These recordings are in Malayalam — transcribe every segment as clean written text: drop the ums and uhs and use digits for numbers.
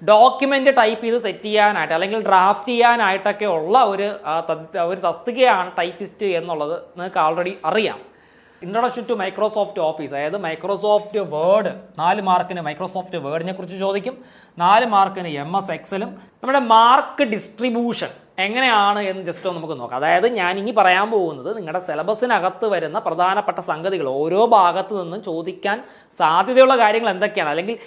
ഡോക്യുമെന്റ് ടൈപ്പ് ചെയ്ത് സെറ്റ് ചെയ്യാനായിട്ട് അല്ലെങ്കിൽ ഡ്രാഫ്റ്റ് ചെയ്യാനായിട്ടൊക്കെ ഉള്ള ഒരു തസ്തികയാണ് ടൈപ്പിസ്റ്റ് എന്നുള്ളത് നിങ്ങൾക്ക് ഓൾറെഡി അറിയാം. ഇൻട്രൊഡക്ഷൻ ടു മൈക്രോസോഫ്റ്റ് ഓഫീസ്, അതായത് മൈക്രോസോഫ്റ്റ് വേർഡ് 4 മാർക്കിന് മൈക്രോസോഫ്റ്റ് വേർഡിനെ കുറിച്ച് ചോദിക്കും, 4 മാർക്കിന് MS എക്സലും. നമ്മുടെ മാർക്ക് ഡിസ്ട്രിബ്യൂഷൻ എങ്ങനെയാണ് എന്ന് ജസ്റ്റ് ഒന്ന് നമുക്ക് നോക്കാം. അതായത് ഞാൻ ഇനി പറയാൻ പോകുന്നത് നിങ്ങളുടെ സിലബസിനകത്ത് വരുന്ന പ്രധാനപ്പെട്ട സംഗതികൾ, ഓരോ ഭാഗത്തു നിന്നും ചോദിക്കാൻ സാധ്യതയുള്ള കാര്യങ്ങൾ എന്തൊക്കെയാണ്. അല്ലെങ്കിൽ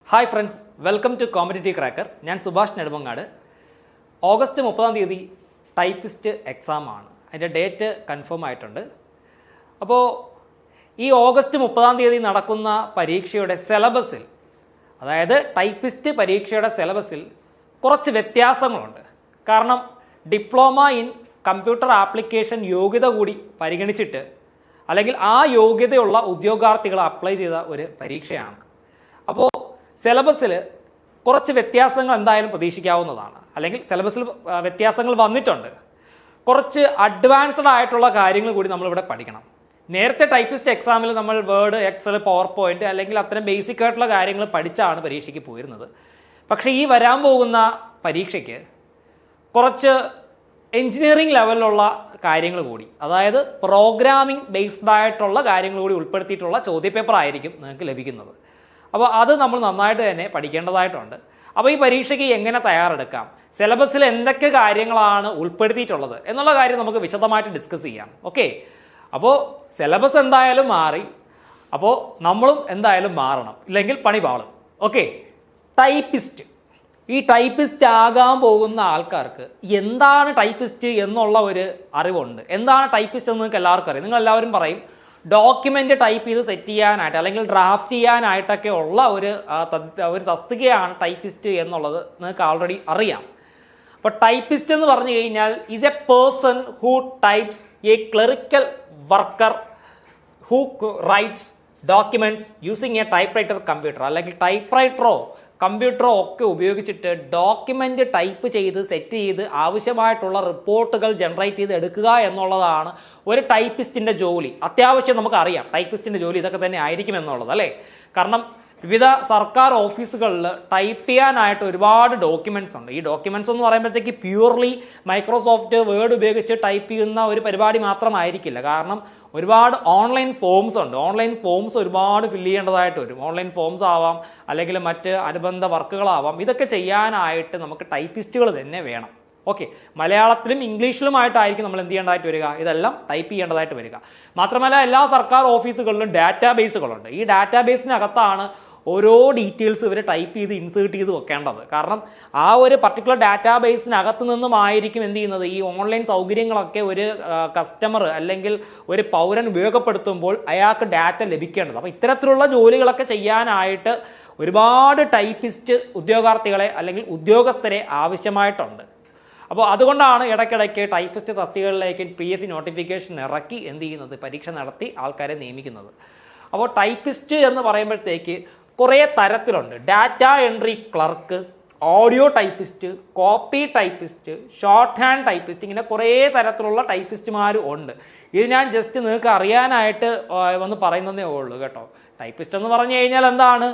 hi friends, welcome to competitive cracker. ഞാൻ Subhash Nedumangad. August 30 typist exam ആണ്. അതിൻ്റെ ഡേറ്റ് കൺഫേം ആയിട്ടുണ്ട്. അപ്പോൾ ഈ ഓഗസ്റ്റ് 30 നടക്കുന്ന പരീക്ഷയുടെ സിലബസിൽ, അതായത് ടൈപ്പിസ്റ്റ് പരീക്ഷയുടെ സിലബസിൽ കുറച്ച് വ്യത്യാസങ്ങളുണ്ട്. കാരണം ഡിപ്ലോമ ഇൻ കമ്പ്യൂട്ടർ ആപ്ലിക്കേഷൻ യോഗ്യത കൂടി പരിഗണിച്ചിട്ട്, അല്ലെങ്കിൽ ആ യോഗ്യതയുള്ള ഉദ്യോഗാർത്ഥികൾ അപ്ലൈ ചെയ്ത ഒരു പരീക്ഷയാണ്. അപ്പോൾ സിലബസിൽ കുറച്ച് വ്യത്യാസങ്ങൾ എന്തായാലും പ്രതീക്ഷിക്കാവുന്നതാണ്, അല്ലെങ്കിൽ സിലബസിൽ വ്യത്യാസങ്ങൾ വന്നിട്ടുണ്ട്. കുറച്ച് അഡ്വാൻസ്ഡ് ആയിട്ടുള്ള കാര്യങ്ങൾ കൂടി നമ്മളിവിടെ പഠിക്കണം. നേരത്തെ ടൈപ്പിസ്റ്റ് എക്സാമിൽ നമ്മൾ വേർഡ്, എക്സൽ, പവർ പോയിന്റ് അല്ലെങ്കിൽ അത്തരം ബേസിക് ആയിട്ടുള്ള കാര്യങ്ങൾ പഠിച്ചാണ് പരീക്ഷയ്ക്ക് പോയിരുന്നത്. പക്ഷേ ഈ വരാൻ പോകുന്ന പരീക്ഷയ്ക്ക് കുറച്ച് എഞ്ചിനീയറിംഗ് ലെവലിലുള്ള കാര്യങ്ങൾ കൂടി, അതായത് പ്രോഗ്രാമിംഗ് ബേസ്ഡ് ആയിട്ടുള്ള കാര്യങ്ങൾ കൂടി ഉൾപ്പെടുത്തിയിട്ടുള്ള ചോദ്യപേപ്പർ ആയിരിക്കും നിങ്ങൾക്ക് ലഭിക്കുന്നത്. അപ്പോൾ അത് നമ്മൾ നന്നായിട്ട് തന്നെ പഠിക്കേണ്ടതായിട്ടുണ്ട്. അപ്പോൾ ഈ പരീക്ഷയ്ക്ക് എങ്ങനെ തയ്യാറെടുക്കാം, സിലബസിൽ എന്തൊക്കെ കാര്യങ്ങളാണ് ഉൾപ്പെടുത്തിയിട്ടുള്ളത് എന്നുള്ള കാര്യം നമുക്ക് വിശദമായിട്ട് ഡിസ്കസ് ചെയ്യാം. ഓക്കെ, അപ്പോൾ സിലബസ് എന്തായാലും മാറി, അപ്പോൾ നമ്മളും എന്തായാലും മാറണം, ഇല്ലെങ്കിൽ പണി പാളും. ഓക്കെ, ടൈപ്പിസ്റ്റ്, ഈ ടൈപ്പിസ്റ്റ് ആകാൻ പോകുന്ന ആൾക്കാർക്ക് എന്താണ് ടൈപ്പിസ്റ്റ് എന്നുള്ള ഒരു അറിവുണ്ട്. എന്താണ് ടൈപ്പിസ്റ്റ് എന്ന് നിങ്ങൾക്ക് എല്ലാവർക്കും അറിയാം. നിങ്ങൾ എല്ലാവരും പറയും ഡോക്യുമെന്റ് ടൈപ്പ് ചെയ്ത് സെറ്റ് ചെയ്യാനായിട്ട് അല്ലെങ്കിൽ ഡ്രാഫ്റ്റ് ചെയ്യാനായിട്ടൊക്കെ ഉള്ള ഒരു തസ്തികയാണ് ടൈപ്പിസ്റ്റ് എന്നുള്ളത് നിങ്ങൾക്ക് ഓൾറെഡി അറിയാം. അപ്പോൾ ടൈപ്പിസ്റ്റ് എന്ന് പറഞ്ഞു കഴിഞ്ഞാൽ is A person who types, A clerical worker who rights documents using A type writer computer, അല്ലെങ്കിൽ ടൈപ്പ് റൈറ്ററോ കമ്പ്യൂട്ടറോ ഒക്കെ ഉപയോഗിച്ചിട്ട് ഡോക്യുമെന്റ് ടൈപ്പ് ചെയ്ത് സെറ്റ് ചെയ്ത് ആവശ്യമായിട്ടുള്ള റിപ്പോർട്ടുകൾ ജനറേറ്റ് ചെയ്ത് എടുക്കുക എന്നുള്ളതാണ് ഒരു ടൈപ്പിസ്റ്റിന്റെ ജോലി. അത്യാവശ്യം നമുക്കറിയാം ടൈപ്പിസ്റ്റിന്റെ ജോലി ഇതൊക്കെ തന്നെ ആയിരിക്കും എന്നുള്ളത്, അല്ലേ? കാരണം വിവിധ സർക്കാർ ഓഫീസുകളിൽ ടൈപ്പ് ചെയ്യാനായിട്ട് ഒരുപാട് ഡോക്യുമെന്റ്സ് ഉണ്ട്. ഈ ഡോക്യുമെന്റ്സ് എന്ന് പറയുമ്പോഴത്തേക്ക് പ്യൂർലി മൈക്രോസോഫ്റ്റ് വേർഡ് ഉപയോഗിച്ച് ടൈപ്പ് ചെയ്യുന്ന ഒരു പരിപാടി മാത്രമായിരിക്കില്ല. കാരണം ഒരുപാട് ഓൺലൈൻ ഫോംസ് ഉണ്ട്. ഓൺലൈൻ ഫോംസ് ഒരുപാട് ഫില്ല് ചെയ്യേണ്ടതായിട്ട് വരും. ഓൺലൈൻ ഫോംസ് ആവാം, അല്ലെങ്കിൽ മറ്റ് അനുബന്ധ വർക്കുകളാവാം. ഇതൊക്കെ ചെയ്യാനായിട്ട് നമുക്ക് ടൈപ്പിസ്റ്റുകൾ തന്നെ വേണം. ഓക്കെ, മലയാളത്തിലും ഇംഗ്ലീഷിലുമായിട്ടായിരിക്കും നമ്മൾ എന്ത് ചെയ്യേണ്ടതായിട്ട് വരിക, ഇതെല്ലാം ടൈപ്പ് ചെയ്യേണ്ടതായിട്ട് വരിക. മാത്രമല്ല എല്ലാ സർക്കാർ ഓഫീസുകളിലും ഡാറ്റാബേസുകളുണ്ട്. ഈ ഡാറ്റാബേസിനകത്താണ് ഓരോ ഡീറ്റെയിൽസ് ഇവർ ടൈപ്പ് ചെയ്ത് ഇൻസേർട്ട് ചെയ്ത് വെക്കേണ്ടത്. കാരണം ആ ഒരു പർട്ടിക്കുലർ ഡാറ്റാബേസിനകത്ത് നിന്നുമായിരിക്കും എന്ത് ചെയ്യുന്നത്, ഈ ഓൺലൈൻ സൗകര്യങ്ങളൊക്കെ ഒരു കസ്റ്റമർ അല്ലെങ്കിൽ ഒരു പൗരൻ ഉപയോഗപ്പെടുത്തുമ്പോൾ അയാൾക്ക് ഡാറ്റ ലഭിക്കേണ്ടത്. അപ്പോൾ ഇത്തരത്തിലുള്ള ജോലികളൊക്കെ ചെയ്യാനായിട്ട് ഒരുപാട് ടൈപ്പിസ്റ്റ് ഉദ്യോഗാർത്ഥികളെ അല്ലെങ്കിൽ ഉദ്യോഗസ്ഥരെ ആവശ്യമായിട്ടുണ്ട്. അപ്പോൾ അതുകൊണ്ടാണ് ഇടയ്ക്കിടയ്ക്ക് ടൈപ്പിസ്റ്റ് തസ്തികകളിലേക്ക് PSC നോട്ടിഫിക്കേഷൻ ഇറക്കി എന്ത് ചെയ്യുന്നത്, പരീക്ഷ നടത്തി ആൾക്കാരെ നിയമിക്കുന്നത്. അപ്പോൾ ടൈപ്പിസ്റ്റ് എന്ന് പറയുമ്പോഴത്തേക്ക് കുറേ തരത്തിലുണ്ട്. Data entry clerk, audio typist, copy typist, short hand typist, ഇങ്ങനെ കുറേ തരത്തിലുള്ള ടൈപ്പിസ്റ്റുമാരും ഉണ്ട്. ഇത് ഞാൻ ജസ്റ്റ് നിങ്ങൾക്ക് അറിയാനായിട്ട് വന്ന് പറയുന്നതേ ഉള്ളൂ കേട്ടോ. ടൈപ്പിസ്റ്റ് എന്ന് പറഞ്ഞു കഴിഞ്ഞാൽ എന്താണ്,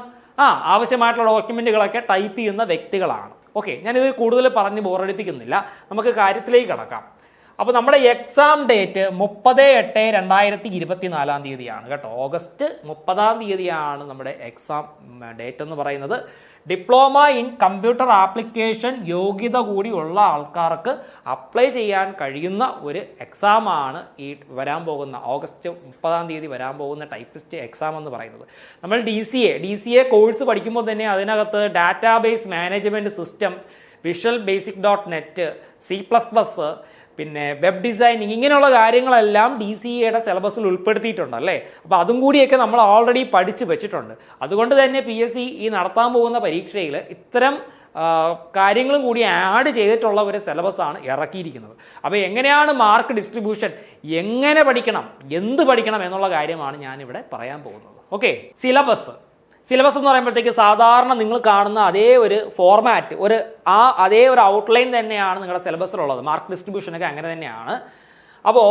ആവശ്യമായിട്ടുള്ള ഡോക്യുമെന്റുകളൊക്കെ ടൈപ്പ് ചെയ്യുന്ന വ്യക്തികളാണ്. ഓക്കെ, ഞാനിത് കൂടുതൽ പറഞ്ഞ് ബോറടിപ്പിക്കുന്നില്ല, നമുക്ക് കാര്യത്തിലേക്ക് കടക്കാം. അപ്പോൾ നമ്മുടെ എക്സാം ഡേറ്റ് 30/8/2024 കേട്ടോ. ഓഗസ്റ്റ് 30 നമ്മുടെ എക്സാം ഡേറ്റ് എന്ന് പറയുന്നത്. ഡിപ്ലോമ ഇൻ കമ്പ്യൂട്ടർ ആപ്ലിക്കേഷൻ യോഗ്യത കൂടി ഉള്ള ആൾക്കാർക്ക് അപ്ലൈ ചെയ്യാൻ കഴിയുന്ന ഒരു എക്സാമാണ് ഈ വരാൻ പോകുന്ന ഓഗസ്റ്റ് 30 വരാൻ പോകുന്ന ടൈപ്പിസ്റ്റ് എക്സാം എന്ന് പറയുന്നത്. നമ്മൾ DCA കോഴ്സ് പഠിക്കുമ്പോൾ തന്നെ അതിനകത്ത് database management system, visual basic .NET, C++, പിന്നെ വെബ് ഡിസൈനിങ്, ഇങ്ങനെയുള്ള കാര്യങ്ങളെല്ലാം DCAയുടെ സിലബസിൽ ഉൾപ്പെടുത്തിയിട്ടുണ്ട്, അല്ലേ? അപ്പോൾ അതും കൂടിയൊക്കെ നമ്മൾ ഓൾറെഡി പഠിച്ച് വെച്ചിട്ടുണ്ട്. അതുകൊണ്ട് തന്നെ PSC ഈ നടത്താൻ പോകുന്ന പരീക്ഷയിൽ ഇത്തരം കാര്യങ്ങളും കൂടി ആഡ് ചെയ്തിട്ടുള്ള ഒരു സിലബസാണ് ഇറക്കിയിരിക്കുന്നത്. അപ്പോൾ എങ്ങനെയാണ് മാർക്ക് ഡിസ്ട്രിബ്യൂഷൻ, എങ്ങനെ പഠിക്കണം, എന്ത് പഠിക്കണം എന്നുള്ള കാര്യമാണ് ഞാനിവിടെ പറയാൻ പോകുന്നത്. ഓക്കെ, സിലബസ് എന്ന് പറയുമ്പോഴത്തേക്ക് സാധാരണ നിങ്ങൾ കാണുന്ന അതേ ഒരു ഫോർമാറ്റ്, അതേ ഒരു ഔട്ട്ലൈൻ തന്നെയാണ് നിങ്ങളുടെ സിലബസിലുള്ളത്. മാർക്ക് ഡിസ്ട്രിബ്യൂഷനൊക്കെ അങ്ങനെ തന്നെയാണ്. അപ്പോൾ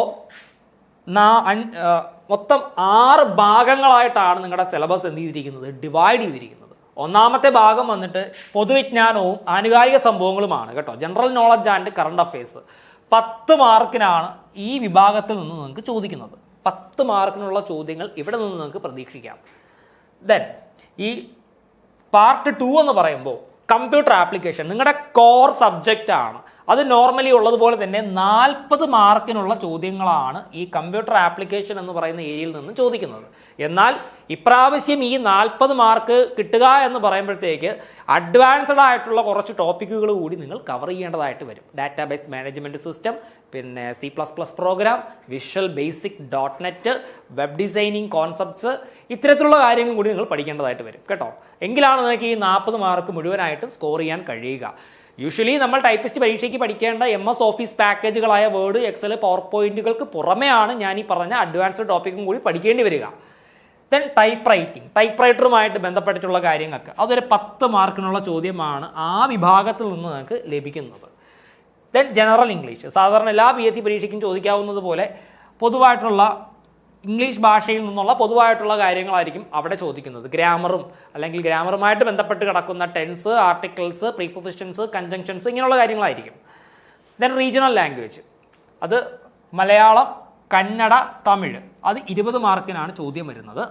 മൊത്തം 6 ഭാഗങ്ങളായിട്ടാണ് നിങ്ങളുടെ സിലബസ് എന്ത് ചെയ്തിരിക്കുന്നത്, ഡിവൈഡ് ചെയ്തിരിക്കുന്നത്. ഒന്നാമത്തെ ഭാഗം വന്നിട്ട് പൊതുവിജ്ഞാനവും ആനുകാലിക സംഭവങ്ങളുമാണ് കേട്ടോ. General knowledge and current affairs 10 മാർക്കിനാണ് ഈ വിഭാഗത്തിൽ നിന്ന് നിങ്ങൾക്ക് ചോദിക്കുന്നത്. 10 മാർക്കിനുള്ള ചോദ്യങ്ങൾ ഇവിടെ നിന്ന് നിങ്ങൾക്ക് പ്രതീക്ഷിക്കാം. ദെൻ ഈ പാർട്ട് 2 എന്ന് പറയുമ്പോൾ കമ്പ്യൂട്ടർ ആപ്ലിക്കേഷൻ നിങ്ങളുടെ കോർ സബ്ജക്റ്റ് ആണ്. അത് നോർമലി ഉള്ളതുപോലെ തന്നെ 40 മാർക്കിനുള്ള ചോദ്യങ്ങളാണ് ഈ കമ്പ്യൂട്ടർ ആപ്ലിക്കേഷൻ എന്ന് പറയുന്ന ഏരിയയിൽ നിന്ന് ചോദിക്കുന്നത്. എന്നാൽ ഇപ്രാവശ്യം ഈ 40 മാർക്ക് കിട്ടുക എന്ന് പറയുമ്പോഴത്തേക്ക് അഡ്വാൻസ്ഡ് ആയിട്ടുള്ള കുറച്ച് ടോപ്പിക്കുകൾ കൂടി നിങ്ങൾ കവർ ചെയ്യേണ്ടതായിട്ട് വരും. ഡാറ്റാബേസ് മാനേജ്മെൻറ്റ് സിസ്റ്റം, പിന്നെ C++ program, visual basic .NET, web designing concepts, ഇത്തരത്തിലുള്ള കാര്യങ്ങൾ കൂടി നിങ്ങൾ പഠിക്കേണ്ടതായിട്ട് വരും കേട്ടോ. എങ്കിലാണ് നിങ്ങൾക്ക് ഈ 40 മാർക്ക് മുഴുവനായിട്ടും സ്കോർ ചെയ്യാൻ കഴിയുക. യൂഷ്വലി നമ്മൾ ടൈപ്പിസ്റ്റ് പരീക്ഷയ്ക്ക് പഠിക്കേണ്ട MS ഓഫീസ് പാക്കേജുകളായ വേർഡ്, എക്സൽ, പവർ പോയിന്റുകൾക്ക് പുറമെയാണ് ഞാൻ ഈ പറഞ്ഞ അഡ്വാൻസ്ഡ് ടോപ്പിക്കും കൂടി പഠിക്കേണ്ടി വരിക. ദെൻ ടൈപ്പ് റൈറ്റിംഗ്, ടൈപ്പ് റൈറ്ററുമായിട്ട് ബന്ധപ്പെട്ടിട്ടുള്ള കാര്യങ്ങൾക്ക് അതൊരു 10 മാർക്കിനുള്ള ചോദ്യമാണ് ആ വിഭാഗത്തിൽ നിന്ന് നിങ്ങൾക്ക് ലഭിക്കുന്നത്. ദെൻ ജനറൽ ഇംഗ്ലീഷ്, സാധാരണ എല്ലാ PSC പരീക്ഷയ്ക്കും ചോദിക്കാവുന്നത് പോലെ പൊതുവായിട്ടുള്ള ഇംഗ്ലീഷ് ഭാഷയിൽ നിന്നുള്ള പൊതുവായിട്ടുള്ള കാര്യങ്ങളായിരിക്കും അവിടെ ചോദിക്കുന്നത്. ഗ്രാമറും അല്ലെങ്കിൽ ഗ്രാമറുമായിട്ട് ബന്ധപ്പെട്ട് കിടക്കുന്ന ടെൻസ്, ആർട്ടിക്കിൾസ്, പ്രീപൊസിഷൻസ്, കൺജങ്ഷൻസ്, ഇങ്ങനെയുള്ള കാര്യങ്ങളായിരിക്കും. ദെൻ റീജിയണൽ ലാംഗ്വേജ്, അത് മലയാളം, കന്നഡ, തമിഴ്, അത് 20 മാർക്കിനാണ് ചോദ്യം വരുന്നത്.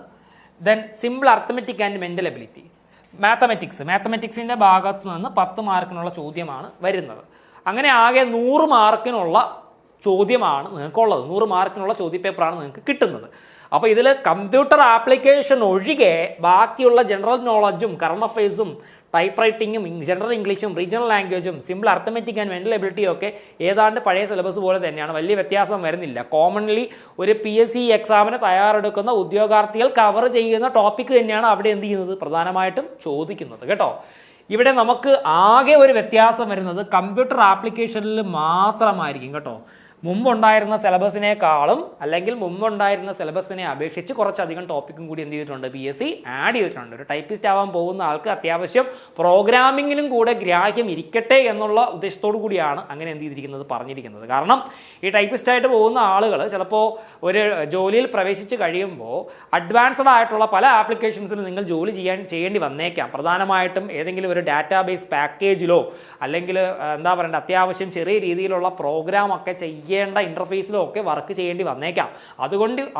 Then simple arithmetic and mental ability, മാത്തമെറ്റിക്സിൻ്റെ ഭാഗത്ത് നിന്ന് 10 മാർക്കിനുള്ള ചോദ്യമാണ് വരുന്നത്. അങ്ങനെ ആകെ 100 മാർക്കിനുള്ള ചോദ്യമാണ് നിങ്ങൾക്കുള്ളത്. 100 മാർക്കിനുള്ള ചോദ്യപേപ്പറാണ് നിങ്ങൾക്ക് കിട്ടുന്നത്. അപ്പോൾ ഇതിൽ കമ്പ്യൂട്ടർ ആപ്ലിക്കേഷൻ ഒഴികെ ബാക്കിയുള്ള ജനറൽ നോളജും കറണ്ട് അഫയേഴ്സും ടൈപ്പ് റൈറ്റിങ്ങും ജനറൽ ഇംഗ്ലീഷും റീജിയണൽ ലാംഗ്വേജും സിമ്പിൾ അർത്തമെറ്റിക് ആൻഡ് മെൻ്റൽ എബിലിറ്റിയും ഒക്കെ ഏതാണ്ട് പഴയ സിലബസ് പോലെ തന്നെയാണ്. വലിയ വ്യത്യാസം വരുന്നില്ല. കോമൺലി ഒരു PSC എക്സാമിന് തയ്യാറെടുക്കുന്ന ഉദ്യോഗാർത്ഥികൾ കവർ ചെയ്യുന്ന ടോപ്പിക് തന്നെയാണ് അവിടെ എന്ത് ചെയ്യുന്നത്, പ്രധാനമായിട്ടും ചോദിക്കുന്നത് കേട്ടോ. ഇവിടെ നമുക്ക് ആകെ ഒരു വ്യത്യാസം വരുന്നത് കമ്പ്യൂട്ടർ ആപ്ലിക്കേഷനിൽ മാത്രമായിരിക്കും കേട്ടോ. മുമ്പുണ്ടായിരുന്ന സിലബസിനേക്കാളും അല്ലെങ്കിൽ മുമ്പുണ്ടായിരുന്ന സിലബസിനെ അപേക്ഷിച്ച് കുറച്ചധികം ടോപ്പിക്കും കൂടി എന്ത് ചെയ്തിട്ടുണ്ട്, PSC ആഡ് ചെയ്തിട്ടുണ്ട്. ഒരു ടൈപ്പിസ്റ്റ് ആവാൻ പോകുന്ന ആൾക്ക് അത്യാവശ്യം പ്രോഗ്രാമിങ്ങിനും കൂടെ ഗ്രാഹ്യം ഇരിക്കട്ടെ എന്നുള്ള ഉദ്ദേശത്തോടു കൂടിയാണ് അങ്ങനെ എന്ത് ചെയ്തിരിക്കുന്നത്, പറഞ്ഞിരിക്കുന്നത്. കാരണം ഈ ടൈപ്പിസ്റ്റായിട്ട് പോകുന്ന ആളുകൾ ചിലപ്പോൾ ഒരു ജോലിയിൽ പ്രവേശിച്ച് കഴിയുമ്പോൾ അഡ്വാൻസ്ഡ് ആയിട്ടുള്ള പല ആപ്ലിക്കേഷൻസിലും നിങ്ങൾ ജോലി ചെയ്യേണ്ടി വന്നേക്കാം. പ്രധാനമായിട്ടും ഏതെങ്കിലും ഒരു ഡാറ്റാബേസ് പാക്കേജിലോ അല്ലെങ്കിൽ എന്താ പറയേണ്ട അത്യാവശ്യം ചെറിയ രീതിയിലുള്ള പ്രോഗ്രാം ഒക്കെ ചെയ്യേണ്ട ഇന്റർഫേസിലോ ഒക്കെ വർക്ക് ചെയ്യേണ്ടി വന്നേക്കാം.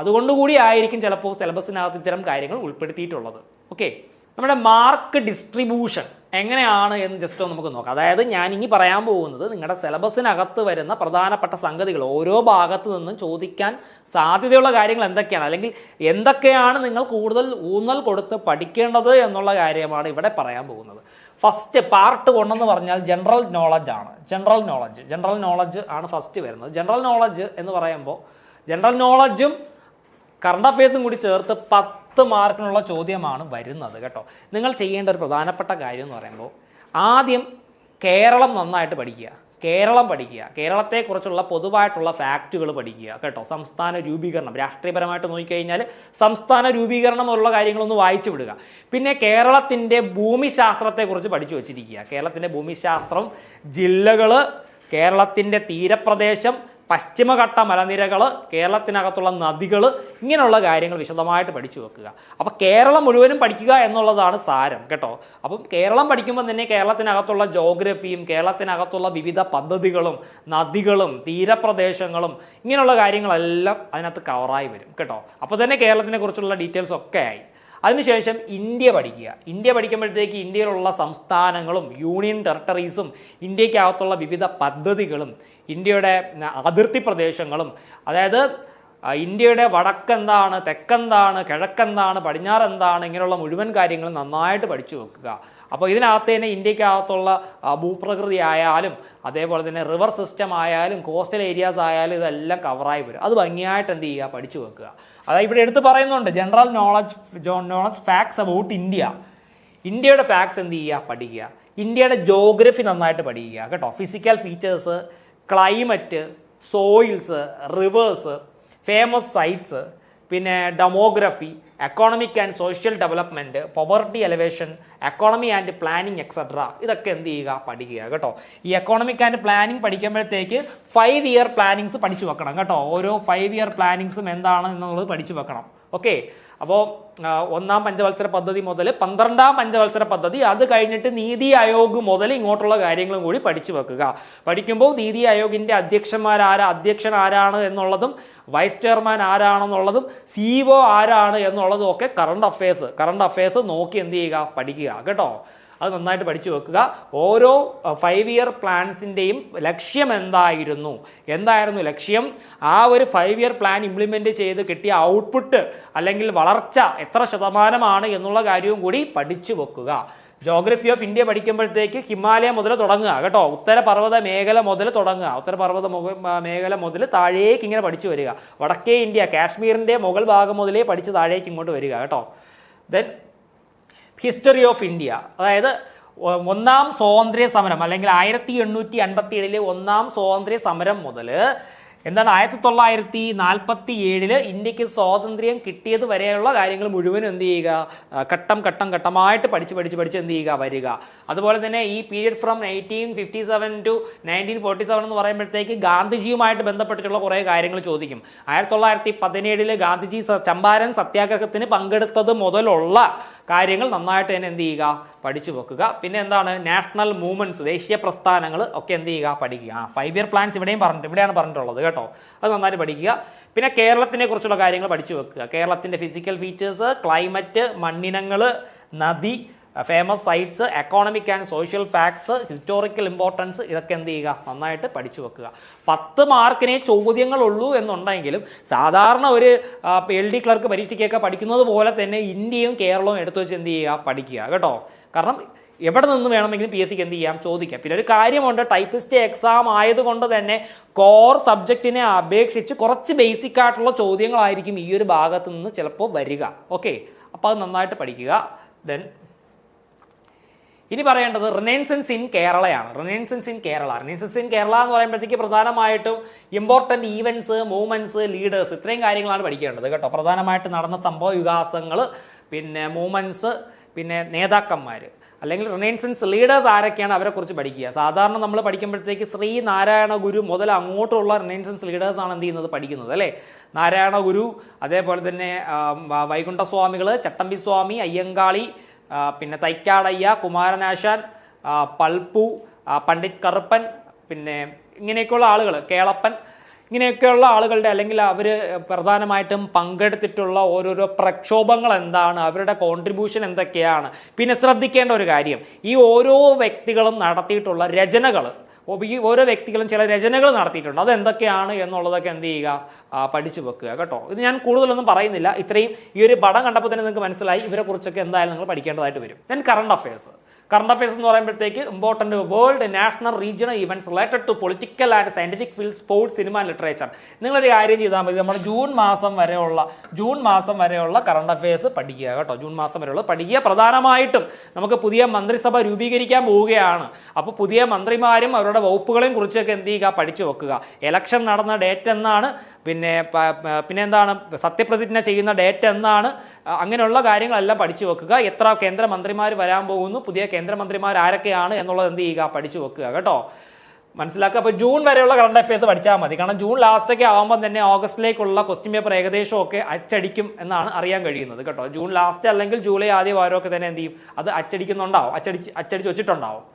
അതുകൊണ്ടുകൂടി ആയിരിക്കും ചിലപ്പോൾ സിലബസിനകത്ത് ഇത്തരം കാര്യങ്ങൾ ഉൾപ്പെടുത്തിയിട്ടുള്ളത്. ഓക്കെ, നമ്മുടെ മാർക്ക് ഡിസ്ട്രിബ്യൂഷൻ എങ്ങനെയാണ് എന്ന് ജസ്റ്റ് നമുക്ക് നോക്കാം. അതായത് ഞാൻ ഇനി പറയാൻ പോകുന്നത് നിങ്ങളുടെ സിലബസിനകത്ത് വരുന്ന പ്രധാനപ്പെട്ട സംഗതികൾ, ഓരോ ഭാഗത്ത് നിന്നും ചോദിക്കാൻ സാധ്യതയുള്ള കാര്യങ്ങൾ എന്തൊക്കെയാണ്, അല്ലെങ്കിൽ എന്തൊക്കെയാണ് നിങ്ങൾ കൂടുതൽ ഊന്നൽ കൊടുത്ത് പഠിക്കേണ്ടത് എന്നുള്ള കാര്യമാണ് ഇവിടെ പറയാൻ പോകുന്നത്. ഫസ്റ്റ് പാർട്ട് 1 എന്ന് പറഞ്ഞാൽ ജനറൽ നോളജ് ആണ്. ജനറൽ നോളജ് ആണ് ഫസ്റ്റ് വരുന്നത്. ജനറൽ നോളജ് എന്ന് പറയുമ്പോൾ ജനറൽ നോളജും കറണ്ട് അഫയേഴ്സും കൂടി ചേർത്ത് 10 മാർക്കിനുള്ള ചോദ്യമാണ് വരുന്നത് കേട്ടോ. നിങ്ങൾ ചെയ്യേണ്ട ഒരു പ്രധാനപ്പെട്ട കാര്യം എന്ന് പറയുമ്പോൾ ആദ്യം കേരളം നന്നായിട്ട് പഠിക്കുക. കേരളത്തെക്കുറിച്ചുള്ള പൊതുവായിട്ടുള്ള ഫാക്റ്റുകൾ പഠിക്കുക കേട്ടോ. സംസ്ഥാന രൂപീകരണം, രാഷ്ട്രീയപരമായിട്ട് നോക്കിക്കഴിഞ്ഞാൽ സംസ്ഥാന രൂപീകരണം പോലുള്ള കാര്യങ്ങളൊന്ന് വായിച്ചു വിടുക. പിന്നെ കേരളത്തിൻ്റെ ഭൂമിശാസ്ത്രത്തെക്കുറിച്ച് പഠിച്ചു വച്ചിരിക്കുക. കേരളത്തിൻ്റെ ഭൂമിശാസ്ത്രം, ജില്ലകൾ, കേരളത്തിൻ്റെ തീരപ്രദേശം, പശ്ചിമഘട്ട മലനിരകൾ, കേരളത്തിനകത്തുള്ള നദികൾ, ഇങ്ങനെയുള്ള കാര്യങ്ങൾ വിശദമായിട്ട് പഠിച്ചു വെക്കുക. അപ്പോൾ കേരളം മുഴുവനും പഠിക്കുക എന്നുള്ളതാണ് സാരം കേട്ടോ. അപ്പം കേരളം പഠിക്കുമ്പോൾ തന്നെ കേരളത്തിനകത്തുള്ള ജോഗ്രഫിയും കേരളത്തിനകത്തുള്ള വിവിധ പദ്ധതികളും നദികളും തീരപ്രദേശങ്ങളും ഇങ്ങനെയുള്ള കാര്യങ്ങളെല്ലാം അതിനകത്ത് കവറായി വരും കേട്ടോ. അപ്പോൾ തന്നെ കേരളത്തിനെ കുറിച്ചുള്ള ഡീറ്റെയിൽസ് ഒക്കെ ആയി. അതിനുശേഷം ഇന്ത്യ പഠിക്കുക. ഇന്ത്യ പഠിക്കുമ്പോഴത്തേക്ക് ഇന്ത്യയിലുള്ള സംസ്ഥാനങ്ങളും യൂണിയൻ ടെറിട്ടറീസും ഇന്ത്യക്കകത്തുള്ള വിവിധ പദ്ധതികളും ഇന്ത്യയുടെ അതിർത്തി പ്രദേശങ്ങളും, അതായത് ഇന്ത്യയുടെ വടക്കെന്താണ്, തെക്കെന്താണ്, കിഴക്കെന്താണ്, പടിഞ്ഞാറെന്താണ്, ഇങ്ങനെയുള്ള മുഴുവൻ കാര്യങ്ങളും നന്നായിട്ട് പഠിച്ചു വെക്കുക. അപ്പോൾ ഇതിനകത്ത് തന്നെ ഇന്ത്യക്കകത്തുള്ള ഭൂപ്രകൃതി ആയാലും അതേപോലെ തന്നെ റിവർ സിസ്റ്റം ആയാലും കോസ്റ്റൽ ഏരിയാസ് ആയാലും ഇതെല്ലാം കവറായി വരും. അത് ഭംഗിയായിട്ട് എന്ത് ചെയ്യുക, പഠിച്ചു വെക്കുക. അതായത് ഇവിടെ എടുത്ത് പറയുന്നുണ്ട് ജനറൽ നോളജ് ഫാക്ട്സ് അബൌട്ട് ഇന്ത്യയുടെ ഫാക്ട്സ് എന്ത് ചെയ്യുക, പഠിക്കുക. ഇന്ത്യയുടെ ജോഗ്രഫി നന്നായിട്ട് പഠിക്കുക കേട്ടോ. Physical features, climate, soils, rivers, famous sites, പിന്നെ demography, economic and social development, poverty alleviation, economy and planning etcetera, ഇതൊക്കെ എന്ത് ചെയ്യുക, പഠിക്കുക കേട്ടോ. ഈ എക്കോണമിക് ആൻഡ് പ്ലാനിങ് പഠിക്കുമ്പോഴത്തേക്ക് 5 ഇയർ പ്ലാനിങ്സ് പഠിച്ചു വെക്കണം കേട്ടോ. ഓരോ 5 ഇയർ പ്ലാനിങ്സും എന്താണ് എന്നുള്ളത് പഠിച്ചു വെക്കണം. ഓക്കെ, അപ്പോൾ 1ാം പഞ്ചവത്സര പദ്ധതി മുതൽ 12ാം പഞ്ചവത്സര പദ്ധതി, അത് കഴിഞ്ഞിട്ട് നീതി ആയോഗ് മുതൽ ഇങ്ങോട്ടുള്ള കാര്യങ്ങളും കൂടി പഠിച്ചു വെക്കുക. പഠിക്കുമ്പോൾ നീതി ആയോഗിൻ്റെ അധ്യക്ഷൻ ആരാണ് എന്നുള്ളതും വൈസ് ചെയർമാൻ ആരാണെന്നുള്ളതും CEO ആരാണ് എന്നുള്ളതും ഒക്കെ കറണ്ട് അഫയേഴ്സ് നോക്കി എന്ത് ചെയ്യുക, പഠിക്കുക കേട്ടോ. അത് നന്നായിട്ട് പഠിച്ചു വെക്കുക. ഓരോ 5 ഇയർ പ്ലാൻസിൻ്റെയും ലക്ഷ്യം എന്തായിരുന്നു ലക്ഷ്യം, ആ ഒരു 5 ഇയർ പ്ലാൻ ഇംപ്ലിമെൻ്റ് ചെയ്ത് കിട്ടിയ ഔട്ട്പുട്ട് അല്ലെങ്കിൽ വളർച്ച എത്ര ശതമാനമാണ് എന്നുള്ള കാര്യവും കൂടി പഠിച്ചു വെക്കുക. ജോഗ്രഫി ഓഫ് ഇന്ത്യ പഠിക്കുമ്പോഴത്തേക്ക് ഹിമാലയ മുതൽ തുടങ്ങുക കേട്ടോ. ഉത്തരപർവ്വത മേഖല മുതൽ താഴേക്ക് ഇങ്ങനെ പഠിച്ചു വരിക. വടക്കേ ഇന്ത്യ, കാശ്മീരിൻ്റെ മുകൾ ഭാഗം മുതലേ പഠിച്ച് താഴേക്ക് ഇങ്ങോട്ട് വരിക കേട്ടോ. ദെൻ ഹിസ്റ്ററി ഓഫ് ഇന്ത്യ, അതായത് 1ാം സ്വാതന്ത്ര്യ സമരം അല്ലെങ്കിൽ 1857 1ാം സ്വാതന്ത്ര്യ സമരം മുതൽ 1947 ഇന്ത്യക്ക് സ്വാതന്ത്ര്യം കിട്ടിയത് വരെയുള്ള കാര്യങ്ങൾ മുഴുവനും എന്ത് ചെയ്യുക, ഘട്ടമായിട്ട് പഠിച്ച് എന്ത് ചെയ്യുക, വരിക. അതുപോലെ തന്നെ ഈ പീരിയഡ് ഫ്രം 1857 to 1947 എന്ന് പറയുമ്പോഴത്തേക്ക് ഗാന്ധിജിയുമായിട്ട് ബന്ധപ്പെട്ടിട്ടുള്ള കുറേ കാര്യങ്ങൾ ചോദിക്കും. 1917 ഗാന്ധിജി ചമ്പാരൻ സത്യാഗ്രഹത്തിന് പങ്കെടുത്തത് മുതലുള്ള കാര്യങ്ങൾ നന്നായിട്ട് തന്നെ എന്ത് ചെയ്യുക, പഠിച്ചു വെക്കുക. പിന്നെ എന്താണ്, നാഷണൽ മൂവ്മെന്റ്സ്, ദേശീയ പ്രസ്ഥാനങ്ങൾ ഒക്കെ എന്ത് ചെയ്യുക, പഠിക്കുക. 5 ഇയർ പ്ലാൻസ് ഇവിടെയാണ് പറഞ്ഞിട്ടുള്ളത് കേട്ടോ. അത് നന്നായിട്ട് പഠിക്കുക. പിന്നെ കേരളത്തിനെ കുറിച്ചുള്ള കാര്യങ്ങൾ പഠിച്ചു വെക്കുക. കേരളത്തിൻ്റെ ഫിസിക്കൽ ഫീച്ചേഴ്സ്, ക്ലൈമറ്റ്, മണ്ണിനങ്ങൾ, നദി, famous sites, economic and social facts, historical importance, ഇതൊക്കെ എന്ത് ചെയ്യുക, നന്നായിട്ട് പഠിച്ചു വെക്കുക. 10 മാർക്കിനെ ചോദ്യങ്ങളുള്ളൂ എന്നുണ്ടെങ്കിലും സാധാരണ ഒരു LD ക്ലർക്ക് പരീക്ഷയ്ക്കൊക്കെ പഠിക്കുന്നത് പോലെ തന്നെ ഇന്ത്യയും കേരളവും എടുത്തു വെച്ച് എന്ത് ചെയ്യുക, പഠിക്കുക കേട്ടോ. കാരണം എവിടെ നിന്ന് വേണമെങ്കിലും PSCക്ക് എന്ത് ചെയ്യാം, ചോദിക്കാം. പിന്നെ ഒരു കാര്യമുണ്ട്, ടൈപ്പിസ്റ്റ് എക്സാം ആയതുകൊണ്ട് തന്നെ കോർ സബ്ജക്റ്റിനെ അപേക്ഷിച്ച് കുറച്ച് ബേസിക് ആയിട്ടുള്ള ചോദ്യങ്ങളായിരിക്കും ഈ ഒരു ഭാഗത്ത് നിന്ന് ചിലപ്പോൾ വരിക. ഓക്കെ, അപ്പോൾ അത് നന്നായിട്ട് പഠിക്കുക. ദെൻ ഇനി പറയേണ്ടത് റിനൈസൻസ് ഇൻ കേരളയാണ്. റിനൈസൻസ് ഇൻ കേരള എന്ന് പറയുമ്പോഴത്തേക്ക് പ്രധാനമായിട്ടും ഇമ്പോർട്ടൻറ്റ് ഈവൻസ്, മൂവ്മെന്റ്സ്, ലീഡേഴ്സ്, ഇത്രയും കാര്യങ്ങളാണ് പഠിക്കേണ്ടത് കേട്ടോ. പ്രധാനമായിട്ട് നടന്ന സംഭവ വികാസങ്ങൾ, പിന്നെ മൂവ്മെന്റ്സ്, പിന്നെ നേതാക്കന്മാർ അല്ലെങ്കിൽ റിനൈസൻസ് ലീഡേഴ്സ് ആരൊക്കെയാണ്, അവരെക്കുറിച്ച് പഠിക്കുക. സാധാരണ നമ്മൾ പഠിക്കുമ്പോഴത്തേക്ക് ശ്രീനാരായണ ഗുരു മുതൽ അങ്ങോട്ടുള്ള റിനൈസൻസ് ലീഡേഴ്സാണ് എന്ത് ചെയ്യുന്നത്, പഠിക്കുന്നത് അല്ലേ. നാരായണ ഗുരു, അതേപോലെ തന്നെ വൈകുണ്ഠസ്വാമികൾ, ചട്ടമ്പിസ്വാമി, അയ്യങ്കാളി, പിന്നെ തൈക്കാടയ്യ, കുമാരനാശാൻ, പൽപ്പു, പണ്ഡിറ്റ് കറുപ്പൻ, പിന്നെ ഇങ്ങനെയൊക്കെയുള്ള ആളുകൾ, കേളപ്പൻ, ഇങ്ങനെയൊക്കെയുള്ള ആളുകളുടെ അല്ലെങ്കിൽ അവർ പ്രധാനമായിട്ടും പങ്കെടുത്തിട്ടുള്ള ഓരോരോ പ്രക്ഷോഭങ്ങൾ എന്താണ്, അവരുടെ കോൺട്രിബ്യൂഷൻ എന്തൊക്കെയാണ്. പിന്നെ ശ്രദ്ധിക്കേണ്ട ഒരു കാര്യം, ഈ ഓരോ വ്യക്തികളും നടത്തിയിട്ടുള്ള രചനകൾ, ഈ ഓരോ വ്യക്തികളും ചില രചനകൾ നടത്തിയിട്ടുണ്ട്, അതെന്തൊക്കെയാണ് എന്നുള്ളതൊക്കെ എന്ത് ചെയ്യുക, പഠിച്ചു വെക്കുക കേട്ടോ. ഇത് ഞാൻ കൂടുതലൊന്നും പറയുന്നില്ല, ഇത്രയും ഈ ഒരു പടം കണ്ടപ്പോൾ തന്നെ നിങ്ങൾക്ക് മനസ്സിലായി ഇവരെ കുറിച്ചൊക്കെ എന്തായാലും നിങ്ങൾ പഠിക്കേണ്ടതായിട്ട് വരും. ദെൻ കറണ്ട് അഫയേഴ്സ് എന്ന് പറയുമ്പോഴത്തേക്ക് important world, national, regional events related to political and scientific field, sports, cinema, literature. നിങ്ങളൊരു കാര്യം ചെയ്താൽ മതി, നമ്മുടെ ജൂൺ മാസം വരെയുള്ള കറണ്ട് അഫയേഴ്സ് പഠിക്കുക കേട്ടോ. ജൂൺ മാസം വരെയുള്ള പഠിക്കുക. പ്രധാനമായിട്ടും നമുക്ക് പുതിയ മന്ത്രിസഭ രൂപീകരിക്കാൻ പോവുകയാണ്. അപ്പോൾ പുതിയ മന്ത്രിമാരും അവരുടെ വകുപ്പുകളെയും കുറിച്ചൊക്കെ എന്ത് ചെയ്യുക, പഠിച്ചു വെക്കുക. ഇലക്ഷൻ നടന്ന ഡേറ്റ് എന്നാണ്, പിന്നെ എന്താണ് സത്യപ്രതിജ്ഞ ചെയ്യുന്ന ഡേറ്റ് എന്നാണ്, അങ്ങനെയുള്ള കാര്യങ്ങളെല്ലാം പഠിച്ചു വെക്കുക. എത്ര കേന്ദ്രമന്ത്രിമാർ വരാൻ പോകുന്നു, പുതിയ കേന്ദ്രമന്ത്രിമാർ ആരൊക്കെയാണ് എന്നുള്ളത് എന്ത് ചെയ്യുക, പഠിച്ചു വെക്കുക കേട്ടോ. മനസ്സിലാക്കുക. അപ്പോൾ ജൂൺ വരെയുള്ള കറണ്ട് അഫയേഴ്സ് പഠിച്ചാൽ മതി. കാരണം ജൂൺ ലാസ്റ്റൊക്കെ ആകുമ്പോൾ തന്നെ ഓഗസ്റ്റിലേക്കുള്ള ക്വസ്റ്റ്യൻ പേപ്പർ ഏകദേശമൊക്കെ അച്ചടിക്കും എന്നാണ് അറിയാൻ കഴിയുന്നത് കേട്ടോ. ജൂൺ ലാസ്റ്റ് അല്ലെങ്കിൽ ജൂലൈ ആദ്യ വാരമൊക്കെ തന്നെ എന്ത് ചെയ്യും, അത് അച്ചടിക്കുന്നുണ്ടാവും, അച്ചടിച്ച് വെച്ചിട്ടുണ്ടാവും.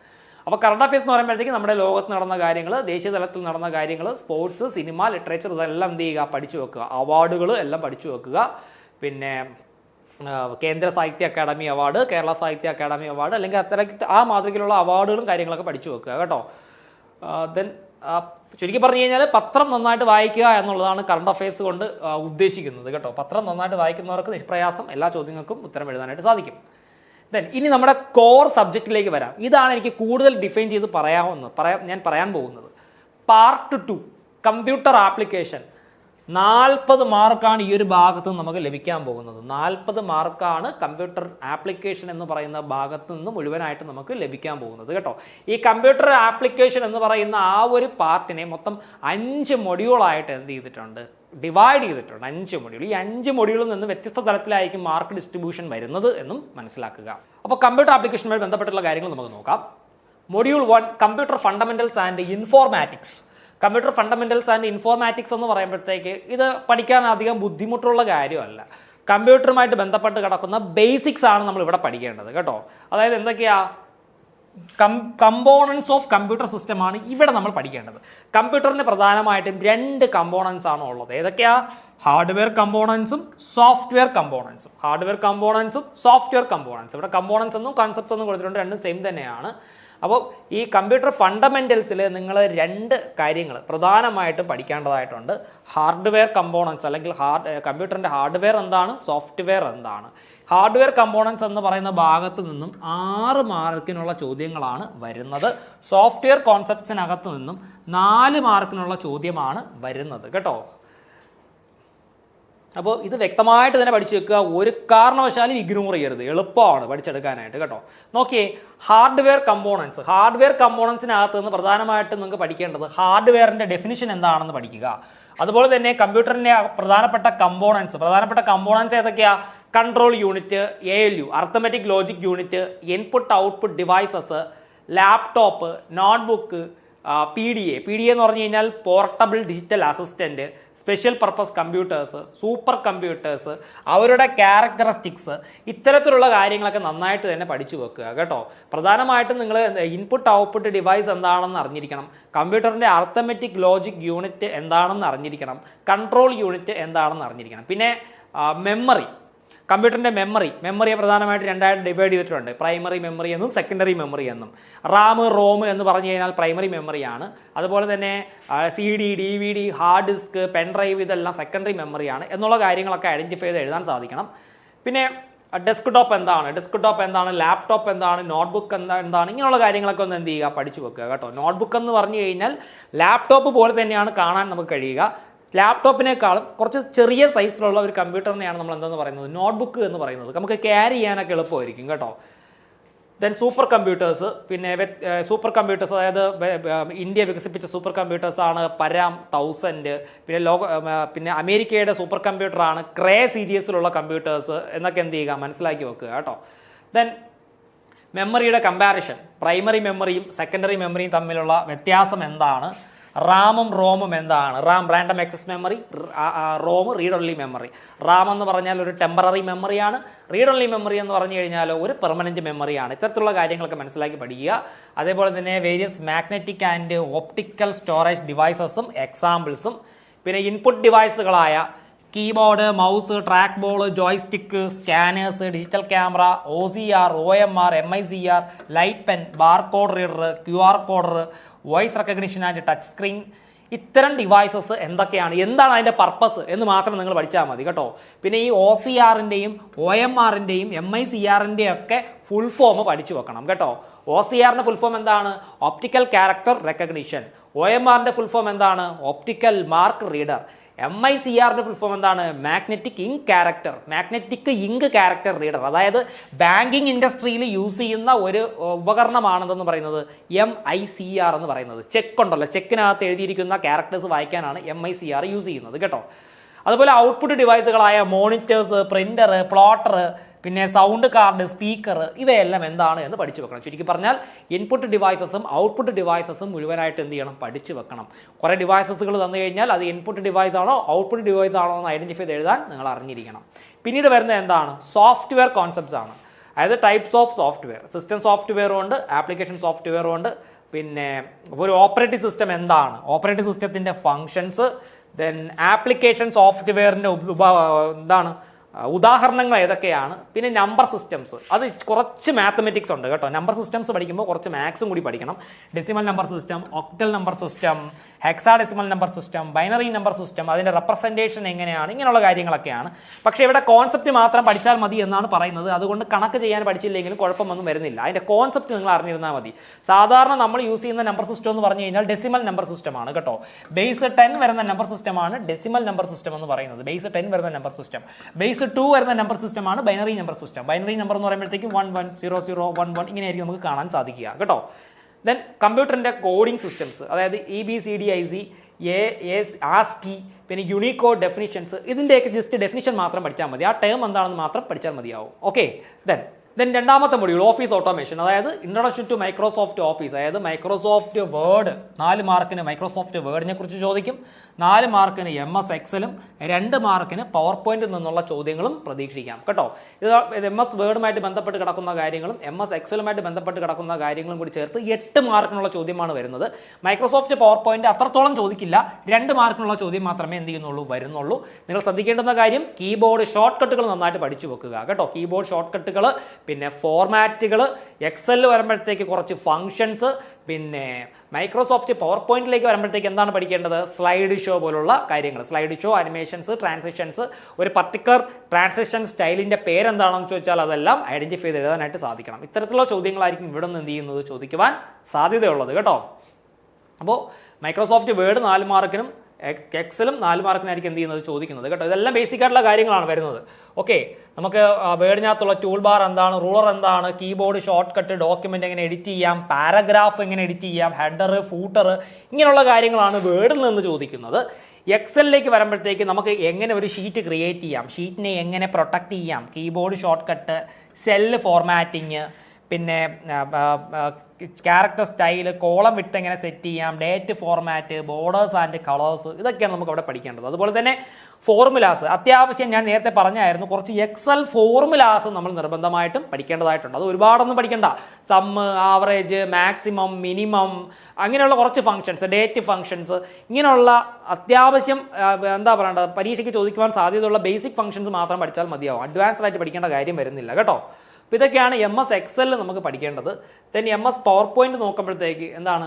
അപ്പോൾ കറണ്ട് അഫയേഴ്സ് എന്ന് പറയുമ്പോഴത്തേക്ക് നമ്മുടെ ലോകത്ത് നടന്ന കാര്യങ്ങൾ, ദേശീയ തലത്തിൽ നടന്ന കാര്യങ്ങൾ, സ്പോർട്സ്, സിനിമ, ലിറ്ററേച്ചർ, ഇതെല്ലാം എന്ത് ചെയ്യുക, പഠിച്ചു വെക്കുക. അവാർഡുകൾ എല്ലാം പഠിച്ചു വെക്കുക. പിന്നെ കേന്ദ്ര സാഹിത്യ അക്കാദമി അവാർഡ്, കേരള സാഹിത്യ അക്കാദമി അവാർഡ്, അല്ലെങ്കിൽ അത്തരത്തിൽ ആ മാതൃകയിലുള്ള അവാർഡുകളും കാര്യങ്ങളൊക്കെ പഠിച്ചു വെക്കുക കേട്ടോ. ദെൻ ചുരുക്കി പറഞ്ഞു കഴിഞ്ഞാൽ പത്രം നന്നായിട്ട് വായിക്കുക എന്നുള്ളതാണ് കറണ്ട് അഫയേഴ്സ് കൊണ്ട് ഉദ്ദേശിക്കുന്നത് കേട്ടോ. പത്രം നന്നായിട്ട് വായിക്കുന്നവർക്ക് നിഷ്പ്രയാസം എല്ലാ ചോദ്യങ്ങൾക്കും ഉത്തരം എഴുതാനായിട്ട് സാധിക്കും. ദെൻ ഇനി നമ്മുടെ കോർ സബ്ജക്റ്റിലേക്ക് വരാം. ഇതാണ് എനിക്ക് കൂടുതൽ ഡിഫൈൻ ചെയ്ത് ഞാൻ പറയാൻ പോകുന്നത്. Part 2 computer application. 40 മാർക്കാണ് ഈ ഒരു ഭാഗത്ത് നിന്ന് നമുക്ക് ലഭിക്കാൻ പോകുന്നത്. 40 മാർക്കാണ് കമ്പ്യൂട്ടർ ആപ്ലിക്കേഷൻ എന്ന് പറയുന്ന ഭാഗത്ത് നിന്ന് മുഴുവനായിട്ട് നമുക്ക് ലഭിക്കാൻ പോകുന്നത് കേട്ടോ. ഈ കമ്പ്യൂട്ടർ ആപ്ലിക്കേഷൻ എന്ന് പറയുന്ന ആ ഒരു പാർട്ടിനെ മൊത്തം 5 മൊഡ്യൂളായിട്ട് എന്ത് ചെയ്തിട്ടുണ്ട്, ഡിവൈഡ് ചെയ്തിട്ടുണ്ട്. 5 മൊഡ്യൂൾ. ഈ 5 മൊഡ്യൂളിൽ നിന്ന് വ്യത്യസ്ത തലത്തിലായിരിക്കും മാർക്ക് ഡിസ്ട്രിബ്യൂഷൻ വരുന്നത് എന്നും മനസ്സിലാക്കുക. അപ്പോൾ കമ്പ്യൂട്ടർ ആപ്ലിക്കേഷനുമായി ബന്ധപ്പെട്ടുള്ള കാര്യങ്ങൾ നമുക്ക് നോക്കാം. Module 1 computer fundamentals and informatics. Computer fundamentals and informatics എന്ന് പറയുമ്പോഴത്തേക്ക് ഇത് പഠിക്കാൻ അധികം ബുദ്ധിമുട്ടുള്ള കാര്യമല്ല. കമ്പ്യൂട്ടറുമായിട്ട് ബന്ധപ്പെട്ട് കിടക്കുന്ന ബേസിക്സ് ആണ് നമ്മൾ ഇവിടെ പഠിക്കേണ്ടത് കേട്ടോ. അതായത് എന്തൊക്കെയാ, കമ്പോണൻസ് ഓഫ് കമ്പ്യൂട്ടർ സിസ്റ്റം ആണ് ഇവിടെ നമ്മൾ പഠിക്കേണ്ടത്. കമ്പ്യൂട്ടറിന് പ്രധാനമായിട്ടും 2 കമ്പോണൻസ് ആണ് ഉള്ളത്. ഏതൊക്കെയാ, ഹാർഡ്വെയർ കമ്പോണൻസും സോഫ്റ്റ്വെയർ കമ്പോണൻസും. ഹാർഡ്വെയർ കമ്പോണൻസും സോഫ്റ്റ്വെയർ കമ്പോണൻസും. ഇവിടെ കമ്പോണൻസ് എന്നും കൺസെപ്റ്റ്സ് എന്നും കൊടുത്തിട്ടുണ്ട്, രണ്ടും സെയിം തന്നെയാണ്. അപ്പോൾ ഈ കമ്പ്യൂട്ടർ ഫണ്ടമെന്റൽസിൽ നിങ്ങൾ 2 കാര്യങ്ങൾ പ്രധാനമായിട്ടും പഠിക്കേണ്ടതായിട്ടുണ്ട്. ഹാർഡ്വെയർ കമ്പോണൻസ് അല്ലെങ്കിൽ കമ്പ്യൂട്ടറിൻ്റെ ഹാർഡ്വെയർ എന്താണ്, സോഫ്റ്റ്വെയർ എന്താണ്. ഹാർഡ്വെയർ കമ്പോണൻസ് എന്ന് പറയുന്ന ഭാഗത്ത് നിന്നും 6 മാർക്കിനുള്ള ചോദ്യങ്ങളാണ് വരുന്നത്. സോഫ്റ്റ്വെയർ കോൺസെപ്റ്റ്സിനകത്ത് നിന്നും 4 മാർക്കിനുള്ള ചോദ്യമാണ് വരുന്നത് കേട്ടോ. അപ്പോൾ ഇത് വ്യക്തമായിട്ട് തന്നെ പഠിച്ചു വെക്കുക, ഒരു കാരണവശാലും ഇഗ്നോർ ചെയ്യരുത്, എളുപ്പമാണ് പഠിച്ചെടുക്കാനായിട്ട് കേട്ടോ. നോക്കിയേ, ഹാർഡ്വെയർ കമ്പോണൻസ്. ഹാർഡ്വെയർ കമ്പോണൻസിനകത്ത് നിന്ന് പ്രധാനമായിട്ടും നിങ്ങൾക്ക് പഠിക്കേണ്ടത് ഹാർഡ്വെയറിൻ്റെ ഡെഫിനിഷൻ എന്താണെന്ന് പഠിക്കുക. അതുപോലെ തന്നെ കമ്പ്യൂട്ടറിൻ്റെ പ്രധാനപ്പെട്ട കമ്പോണൻസ് ഏതൊക്കെയാ, control unit, ALU arithmetic logic unit, input output devices, laptop, notebook, PDA എന്ന് പറഞ്ഞു കഴിഞ്ഞാൽ portable digital assistant, special purpose computers, super computers, അവരുടെ ക്യാരക്ടറിസ്റ്റിക്സ്, ഇത്തരത്തിലുള്ള കാര്യങ്ങളൊക്കെ നന്നായിട്ട് തന്നെ പഠിച്ചു വെക്കുക കേട്ടോ. പ്രധാനമായിട്ടും നിങ്ങൾ ഇൻപുട്ട് ഔട്ട്പുട്ട് ഡിവൈസ് എന്താണെന്ന് അറിഞ്ഞിരിക്കണം, കമ്പ്യൂട്ടറിൻ്റെ അർത്തമെറ്റിക് ലോജിക് യൂണിറ്റ് എന്താണെന്ന് അറിഞ്ഞിരിക്കണം, കൺട്രോൾ യൂണിറ്റ് എന്താണെന്ന് അറിഞ്ഞിരിക്കണം. പിന്നെ മെമ്മറി, കമ്പ്യൂട്ടറിൻ്റെ മെമ്മറിയെ പ്രധാനമായിട്ട് 2ആയിട്ട് ഡിവൈഡ് ചെയ്തിട്ടുണ്ട്. പ്രൈമറി മെമ്മറി എന്നും സെക്കൻഡറി മെമ്മറി എന്നും. റോം എന്ന് പറഞ്ഞു കഴിഞ്ഞാൽ പ്രൈമറി മെമ്മറിയാണ്. അതുപോലെ തന്നെ CD, DVD, hard disk, pen drive ഇതെല്ലാം സെക്കൻഡറി മെമ്മറിയാണ് എന്നുള്ള കാര്യങ്ങളൊക്കെ ഐഡൻറ്റിഫൈ ചെയ്ത് എഴുതാൻ സാധിക്കണം. പിന്നെ ഡെസ്ക്ടോപ്പ് എന്താണ്, ലാപ്ടോപ്പ് എന്താണ്, നോട്ട്ബുക്ക് എന്താണ്, ഇങ്ങനെയുള്ള കാര്യങ്ങളൊക്കെ ഒന്ന് എന്ത് ചെയ്യുക, പഠിച്ചു വെക്കുക കേട്ടോ. നോട്ട്ബുക്ക് എന്ന് പറഞ്ഞു കഴിഞ്ഞാൽ ലാപ്ടോപ്പ് പോലെ തന്നെയാണ് കാണാൻ നമുക്ക് കഴിയുക. ലാപ്ടോപ്പിനേക്കാളും കുറച്ച് ചെറിയ സൈസിലുള്ള ഒരു കമ്പ്യൂട്ടറിനെയാണ് നമ്മൾ എന്തെന്ന് പറയുന്നത്, നോട്ട്ബുക്ക് എന്ന് പറയുന്നത്. നമുക്ക് ക്യാരി ചെയ്യാനൊക്കെ എളുപ്പമായിരിക്കും കേട്ടോ. Then super computers. പിന്നെ സൂപ്പർ കമ്പ്യൂട്ടേഴ്സ്, അതായത് ഇന്ത്യ വികസിപ്പിച്ച സൂപ്പർ കമ്പ്യൂട്ടേഴ്സാണ് പരാം 1000. പിന്നെ അമേരിക്കയുടെ സൂപ്പർ കമ്പ്യൂട്ടറാണ് ക്രേ സീരീസിലുള്ള കമ്പ്യൂട്ടേഴ്സ് എന്നൊക്കെ എന്ത് ചെയ്യുക, മനസ്സിലാക്കി വെക്കുക കേട്ടോ. ദെൻ മെമ്മറിയുടെ കമ്പാരിഷൻ, പ്രൈമറി മെമ്മറിയും സെക്കൻഡറി മെമ്മറിയും തമ്മിലുള്ള വ്യത്യാസം എന്താണ്, റാമും റോമും എന്താണ്. Random access memory, Rome read only memory. Ram എന്ന് പറഞ്ഞാൽ ഒരു ടെമ്പററി മെമ്മറിയാണ്, റീഡ് ഓൺലി മെമ്മറി എന്ന് പറഞ്ഞു കഴിഞ്ഞാൽ ഒരു പെർമനന്റ് മെമ്മറിയാണ്. ഇത്തരത്തിലുള്ള കാര്യങ്ങളൊക്കെ മനസ്സിലാക്കി പഠിക്കുക. അതേപോലെ തന്നെ various magnetic and optical storage ഡിവൈസസും എക്സാമ്പിൾസും. പിന്നെ ഇൻപുട്ട് ഡിവൈസുകളായ keyboard, mouse, track ball, joystick, scanners, digital camera, OCR, OMR, MICR, light pen, barcode reader, QR coder, voice recognition and touch screen. ഇത്തരം ഡിവൈസസ് എന്താണ് അതിൻ്റെ പർപ്പസ് എന്ന് മാത്രം നിങ്ങൾ പഠിച്ചാൽ മതി കേട്ടോ. പിന്നെ ഈ OCRൻ്റെയും OMRൻ്റെയും MICRൻ്റെയും ഒക്കെ ഫുൾ ഫോം പഠിച്ചു വെക്കണം കേട്ടോ. OCRൻ്റെ ഫുൾ ഫോം എന്താണ്, ഓപ്റ്റിക്കൽ ക്യാരക്ടർ റെക്കഗ്നിഷൻ. OMRൻ്റെ ഫുൾ ഫോം എന്താണ്, ഓപ്റ്റിക്കൽ മാർക്ക് റീഡർ. MICRൻ്റെ ഫുൾ ഫോം എന്താണ്, മാഗ്നറ്റിക് ഇങ്ക് ക്യാരക്ടർ റീഡർ. അതായത് ബാങ്കിങ് ഇൻഡസ്ട്രിയിൽ യൂസ് ചെയ്യുന്ന ഒരു ഉപകരണമാണെന്ന് പറയുന്നത് MICR എന്ന് പറയുന്നത്. ചെക്ക് ഉണ്ടല്ലോ, ചെക്കിനകത്ത് എഴുതിയിരിക്കുന്ന ക്യാരക്ടേഴ്സ് വായിക്കാനാണ് MICR യൂസ് ചെയ്യുന്നത് കേട്ടോ. അതുപോലെ ഔട്ട്പുട്ട് ഡിവൈസുകളായ മോണിറ്റേഴ്സ്, പ്രിന്റർ, പ്ലോട്ടർ, പിന്നെ സൗണ്ട് കാർഡ്, സ്പീക്കർ, ഇവയെല്ലാം എന്താണ് എന്ന് പഠിച്ചു വെക്കണം. ചുരുക്കി പറഞ്ഞാൽ ഇൻപുട്ട് ഡിവൈസസും ഔട്ട്പുട്ട് ഡിവൈസസും മുഴുവനായിട്ട് എന്ത് ചെയ്യണം, പഠിച്ചു വെക്കണം. കുറേ ഡിവൈസസുകൾ തന്നു കഴിഞ്ഞാൽ അത് ഇൻപുട്ട് ഡിവൈസ് ആണോ ഔട്ട്പുട്ട് ഡിവൈസ് ആണോ എന്ന് ഐഡന്റിഫൈ ചെയ്ത് എഴുതാൻ നിങ്ങൾ അറിഞ്ഞിരിക്കണം. പിന്നീട് വരുന്നത് എന്താണ്, സോഫ്റ്റ്വെയർ കോൺസെപ്റ്റ്സ് ആണ്. അതായത് ടൈപ്സ് ഓഫ് സോഫ്റ്റ്വെയർ. സിസ്റ്റം സോഫ്റ്റ്വെയറും ഉണ്ട്, ആപ്ലിക്കേഷൻ സോഫ്റ്റ്വെയറും ഉണ്ട്. പിന്നെ ഒരു ഓപ്പറേറ്റിംഗ് സിസ്റ്റം എന്താണ്, ഓപ്പറേറ്റിംഗ് സിസ്റ്റത്തിൻ്റെ ഫങ്ഷൻസ്, ദെൻ ആപ്ലിക്കേഷൻ സോഫ്റ്റ്വെയറിൻ്റെ എന്താണ് ഉദാഹരണങ്ങൾ ഏതൊക്കെയാണ്, പിന്നെ നമ്പർ സിസ്റ്റംസ്, അത് കുറച്ച് മാത്തമെറ്റിക്സ് ഉണ്ട് കേട്ടോ. നമ്പർ സിസ്റ്റംസ് പഠിക്കുമ്പോൾ കുറച്ച് മാത്സും കൂടി പഠിക്കണം. Decimal number system, octal number system, hexadecimal number system, binary number system, അതിൻ്റെ റെപ്രസെൻറ്റേഷൻ എങ്ങനെയാണ്, ഇങ്ങനെയുള്ള കാര്യങ്ങളൊക്കെയാണ്. പക്ഷേ ഇവിടെ കോൺസെപ്റ്റ് മാത്രം പഠിച്ചാൽ മതി എന്നാണ് പറയുന്നത്. അതുകൊണ്ട് കണക്ക് ചെയ്യാൻ പഠിച്ചില്ലെങ്കിലും കുഴപ്പമൊന്നും വരുന്നില്ല. അതിൻ്റെ കോൺസെപ്റ്റ് നിങ്ങൾ അറിഞ്ഞിരുന്നാൽ മതി. സാധാരണ നമ്മൾ യൂസ് ചെയ്യുന്ന നമ്പർ സിസ്റ്റം എന്ന് പറഞ്ഞു കഴിഞ്ഞാൽ ഡെസിമൽ നമ്പർ സിസ്റ്റമാണ് കേട്ടോ. ബേസ് 10 വരുന്ന നമ്പർ സിസ്റ്റമാണ് ഡെസിമൽ നമ്പർ സിസ്റ്റം എന്ന് പറയുന്നത്. ബേസ് 10 വരുന്ന നമ്പർ സിസ്റ്റം. ബേസ് 2 വരുന്ന നമ്പർ സിസ്റ്റമാണ് binary number system. Binary number എന്ന് പറയുമ്പോഴത്തേക്കും 1 1 0 0 1 1 ഇങ്ങനെയായിരിക്കും നമുക്ക് കാണാൻ സാധിക്കുക കേട്ടോ. ദെൻ കമ്പ്യൂട്ടറിന്റെ കോഡിംഗ് സിസ്റ്റംസ്, അതായത് EBCDIC, ASCII, പിന്നെ യൂണിക്കോഡ് ഡെഫിനിഷൻസ്, ഇതിൻ്റെയൊക്കെ ജസ്റ്റ് ഡെഫിനിഷൻ മാത്രം പഠിച്ചാൽ മതി. ആ ടേം എന്താണെന്ന് മാത്രം പഠിച്ചാൽ മതിയാവും. ഓക്കെ. ദെൻ രണ്ടാമത്തെ മൊഡ്യൂൾ ഓഫീസ് ഓട്ടോമേഷൻ, അതായത് ഇൻട്രൊഡക്ഷൻ ടു മൈക്രോസോഫ്റ്റ് ഓഫീസ്, അതായത് മൈക്രോസോഫ്റ്റ് വേർഡ്. 4 മാർക്കിന് മൈക്രോസോഫ്റ്റ് വേർഡിനെ കുറിച്ച് ചോദിക്കും, 4 മാർക്കിന് MS എക്സലും, 2 മാർക്കിന് പവർ പോയിന്റിൽ നിന്നുള്ള ചോദ്യങ്ങളും പ്രതീക്ഷിക്കാം കേട്ടോ. ഇത് MS വേർഡുമായിട്ട് ബന്ധപ്പെട്ട് കിടക്കുന്ന കാര്യങ്ങളും MS എക്സലുമായിട്ട് ബന്ധപ്പെട്ട് കിടക്കുന്ന കാര്യങ്ങളും കൂടി ചേർത്ത് 8 മാർക്കിനുള്ള ചോദ്യമാണ് വരുന്നത്. മൈക്രോസോഫ്റ്റ് പവർ പോയിന്റ് അത്രത്തോളം ചോദിക്കില്ല, 2 മാർക്കിനുള്ള ചോദ്യം മാത്രമേ എന്ത് ചെയ്യുന്നുള്ളൂ, വരുന്നുള്ളൂ. നിങ്ങൾ ശ്രദ്ധിക്കേണ്ടുന്ന കാര്യം, കീബോർഡ് ഷോർട്ട് കട്ടുകൾ നന്നായിട്ട് പഠിച്ചു വെക്കുക കേട്ടോ. കീബോർഡ് ഷോർട്ട് കട്ടുകൾ, പിന്നെ ഫോർമാറ്റുകൾ, എക്സലിൽ വരുമ്പോഴത്തേക്ക് കുറച്ച് ഫങ്ഷൻസ്, പിന്നെ മൈക്രോസോഫ്റ്റ് പവർ പോയിന്റിലേക്ക് വരുമ്പോഴത്തേക്ക് എന്താണ് പഠിക്കേണ്ടത്, സ്ലൈഡ് ഷോ പോലുള്ള കാര്യങ്ങൾ. സ്ലൈഡ് ഷോ, അനിമേഷൻസ്, ട്രാൻസിഷൻസ്, ഒരു പർട്ടിക്കുലർ ട്രാൻസിഷൻ സ്റ്റൈലിന്റെ പേരെന്താണെന്ന് ചോദിച്ചാൽ അതെല്ലാം ഐഡന്റിഫൈ ചെയ്ത് എഴുതാനായിട്ട് സാധിക്കണം. ഇത്തരത്തിലുള്ള ചോദ്യങ്ങളായിരിക്കും ഇവിടെ നിന്ന് എന്ത് ചെയ്യുന്നത്, ചോദിക്കുവാൻ സാധ്യതയുള്ളത് കേട്ടോ. അപ്പോൾ മൈക്രോസോഫ്റ്റ് വേർഡ് 4 മാർക്കിനും എക്സലും 4 മാർക്കിനായിരിക്കും എന്ത് ചെയ്യുന്നത്, ചോദിക്കുന്നത് കേട്ടോ. ഇതെല്ലാം ബേസിക് ആയിട്ടുള്ള കാര്യങ്ങളാണ് വരുന്നത്. ഓക്കെ. നമുക്ക് വേർഡിനകത്തുള്ള ടൂൾ ബാർ എന്താണ്, റൂളർ എന്താണ്, കീബോർഡ് ഷോർട്ട് കട്ട്, ഡോക്യുമെന്റ് എങ്ങനെ എഡിറ്റ് ചെയ്യാം, പാരഗ്രാഫ് എങ്ങനെ എഡിറ്റ് ചെയ്യാം, ഹെഡർ, ഫൂട്ടർ, ഇങ്ങനെയുള്ള കാര്യങ്ങളാണ് വേർഡിൽ നിന്ന് ചോദിക്കുന്നത്. എക്സലിലേക്ക് വരുമ്പോഴത്തേക്ക് നമുക്ക് എങ്ങനെ ഒരു ഷീറ്റ് ക്രിയേറ്റ് ചെയ്യാം, ഷീറ്റിനെ എങ്ങനെ പ്രൊട്ടക്ട് ചെയ്യാം, keyboard shortcut, cell formatting, പിന്നെ ക്യാരക്ടർ സ്റ്റൈല്, കോളം വിട്ട് എങ്ങനെ സെറ്റ് ചെയ്യാം, date format, borders and colours, ഇതൊക്കെയാണ് നമുക്ക് അവിടെ പഠിക്കേണ്ടത്. അതുപോലെ തന്നെ ഫോർമുലാസ് അത്യാവശ്യം ഞാൻ നേരത്തെ പറഞ്ഞായിരുന്നു, കുറച്ച് എക്സൽ ഫോർമുലാസ് നമ്മൾ നിർബന്ധമായിട്ടും പഠിക്കേണ്ടതായിട്ടുണ്ട്. അത് ഒരുപാടൊന്നും പഠിക്കേണ്ട. സമ്മ്, ആവറേജ്, മാക്സിമം, മിനിമം, അങ്ങനെയുള്ള കുറച്ച് ഫംഗ്ഷൻസ്, ഡേറ്റ് ഫംഗ്ഷൻസ്, ഇങ്ങനെയുള്ള അത്യാവശ്യം എന്താ പറയേണ്ടത്, പരീക്ഷയ്ക്ക് ചോദിക്കുവാൻ സാധ്യതയുള്ള ബേസിക് ഫംഗ്ഷൻസ് മാത്രം പഠിച്ചാൽ മതിയാവും. അഡ്വാൻസ്ഡ് ആയിട്ട് പഠിക്കേണ്ട കാര്യം വരുന്നില്ല കേട്ടോ. അപ്പോൾ ഇതൊക്കെയാണ് MS എക്സലിൽ നമുക്ക് പഠിക്കേണ്ടത്. ദെൻ MS പവർ പോയിന്റ് നോക്കുമ്പോഴത്തേക്ക് എന്താണ്,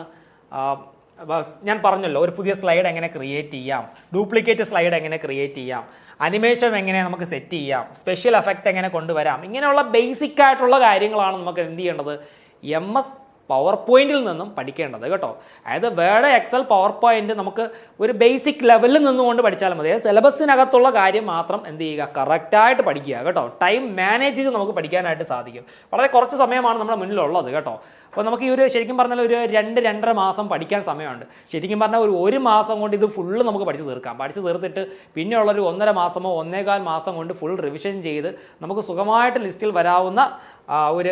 ഞാൻ പറഞ്ഞല്ലോ, ഒരു പുതിയ സ്ലൈഡ് എങ്ങനെ ക്രിയേറ്റ് ചെയ്യാം, ഡ്യൂപ്ലിക്കേറ്റ് സ്ലൈഡ് എങ്ങനെ ക്രിയേറ്റ് ചെയ്യാം, അനിമേഷൻ എങ്ങനെ നമുക്ക് സെറ്റ് ചെയ്യാം, സ്പെഷ്യൽ എഫക്റ്റ് എങ്ങനെ കൊണ്ടുവരാം, ഇങ്ങനെയുള്ള ബേസിക് ആയിട്ടുള്ള കാര്യങ്ങളാണ് നമുക്ക് എന്ത് ചെയ്യേണ്ടത്, MS പവർ പോയിന്റിൽ നിന്നും പഠിക്കേണ്ടത് കേട്ടോ. അതായത് വേർഡ്, എക്സൽ, പവർ പോയിന്റ് നമുക്ക് ഒരു ബേസിക് ലെവലിൽ നിന്നുകൊണ്ട് പഠിച്ചാൽ മതി. സിലബസിനകത്തുള്ള കാര്യം മാത്രം എന്ത് ചെയ്യുക, കറക്റ്റായിട്ട് പഠിക്കുക കേട്ടോ. ടൈം മാനേജ് ചെയ്ത് നമുക്ക് പഠിക്കാനായിട്ട് സാധിക്കും. വളരെ കുറച്ച് സമയമാണ് നമ്മുടെ മുന്നിലുള്ളത് കേട്ടോ. അപ്പോൾ നമുക്ക് ഈ ഒരു ശരിക്കും പറഞ്ഞാൽ ഒരു 2-2.5 മാസം പഠിക്കാൻ സമയമുണ്ട്. ശരിക്കും പറഞ്ഞാൽ ഒരു മാസം കൊണ്ട് ഇത് ഫുള്ള് നമുക്ക് പഠിച്ച് തീർക്കാം. പഠിച്ച് തീർത്തിട്ട് പിന്നെയുള്ളൊരു 1.5 മാസമോ 1.25 മാസം കൊണ്ട് ഫുൾ റിവിഷൻ ചെയ്ത് നമുക്ക് സുഖമായിട്ട് ലിസ്റ്റിൽ വരാവുന്ന ഒരു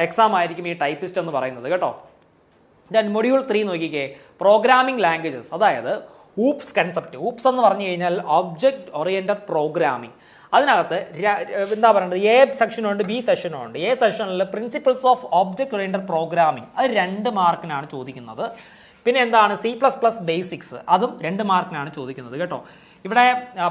എക്സാം ആയിരിക്കും ഈ ടൈപ്പിസ്റ്റ് എന്ന് പറയുന്നത് കേട്ടോ. ദെൻ മൊഡ്യൂൾ 3 നോക്കിക്കേ, പ്രോഗ്രാമിംഗ് ലാംഗ്വേജസ്, അതായത് ഊപ്സ് കൺസെപ്റ്റ്. ഊപ്സ് എന്ന് പറഞ്ഞു കഴിഞ്ഞാൽ ഒബ്ജക്റ്റ് ഓറിയന്റഡ് പ്രോഗ്രാമിംഗ്. അതിനകത്ത് എന്താ പറയുന്നത്, A സെക്ഷനുണ്ട്, B സെക്ഷനുണ്ട്. A സെക്ഷനിൽ principles of object oriented programming, അത് 2 മാർക്കിനാണ് ചോദിക്കുന്നത്. പിന്നെ എന്താണ് C++ ബേസിക്സ്, അതും 2 മാർക്കിനാണ് ചോദിക്കുന്നത് കേട്ടോ. ഇവിടെ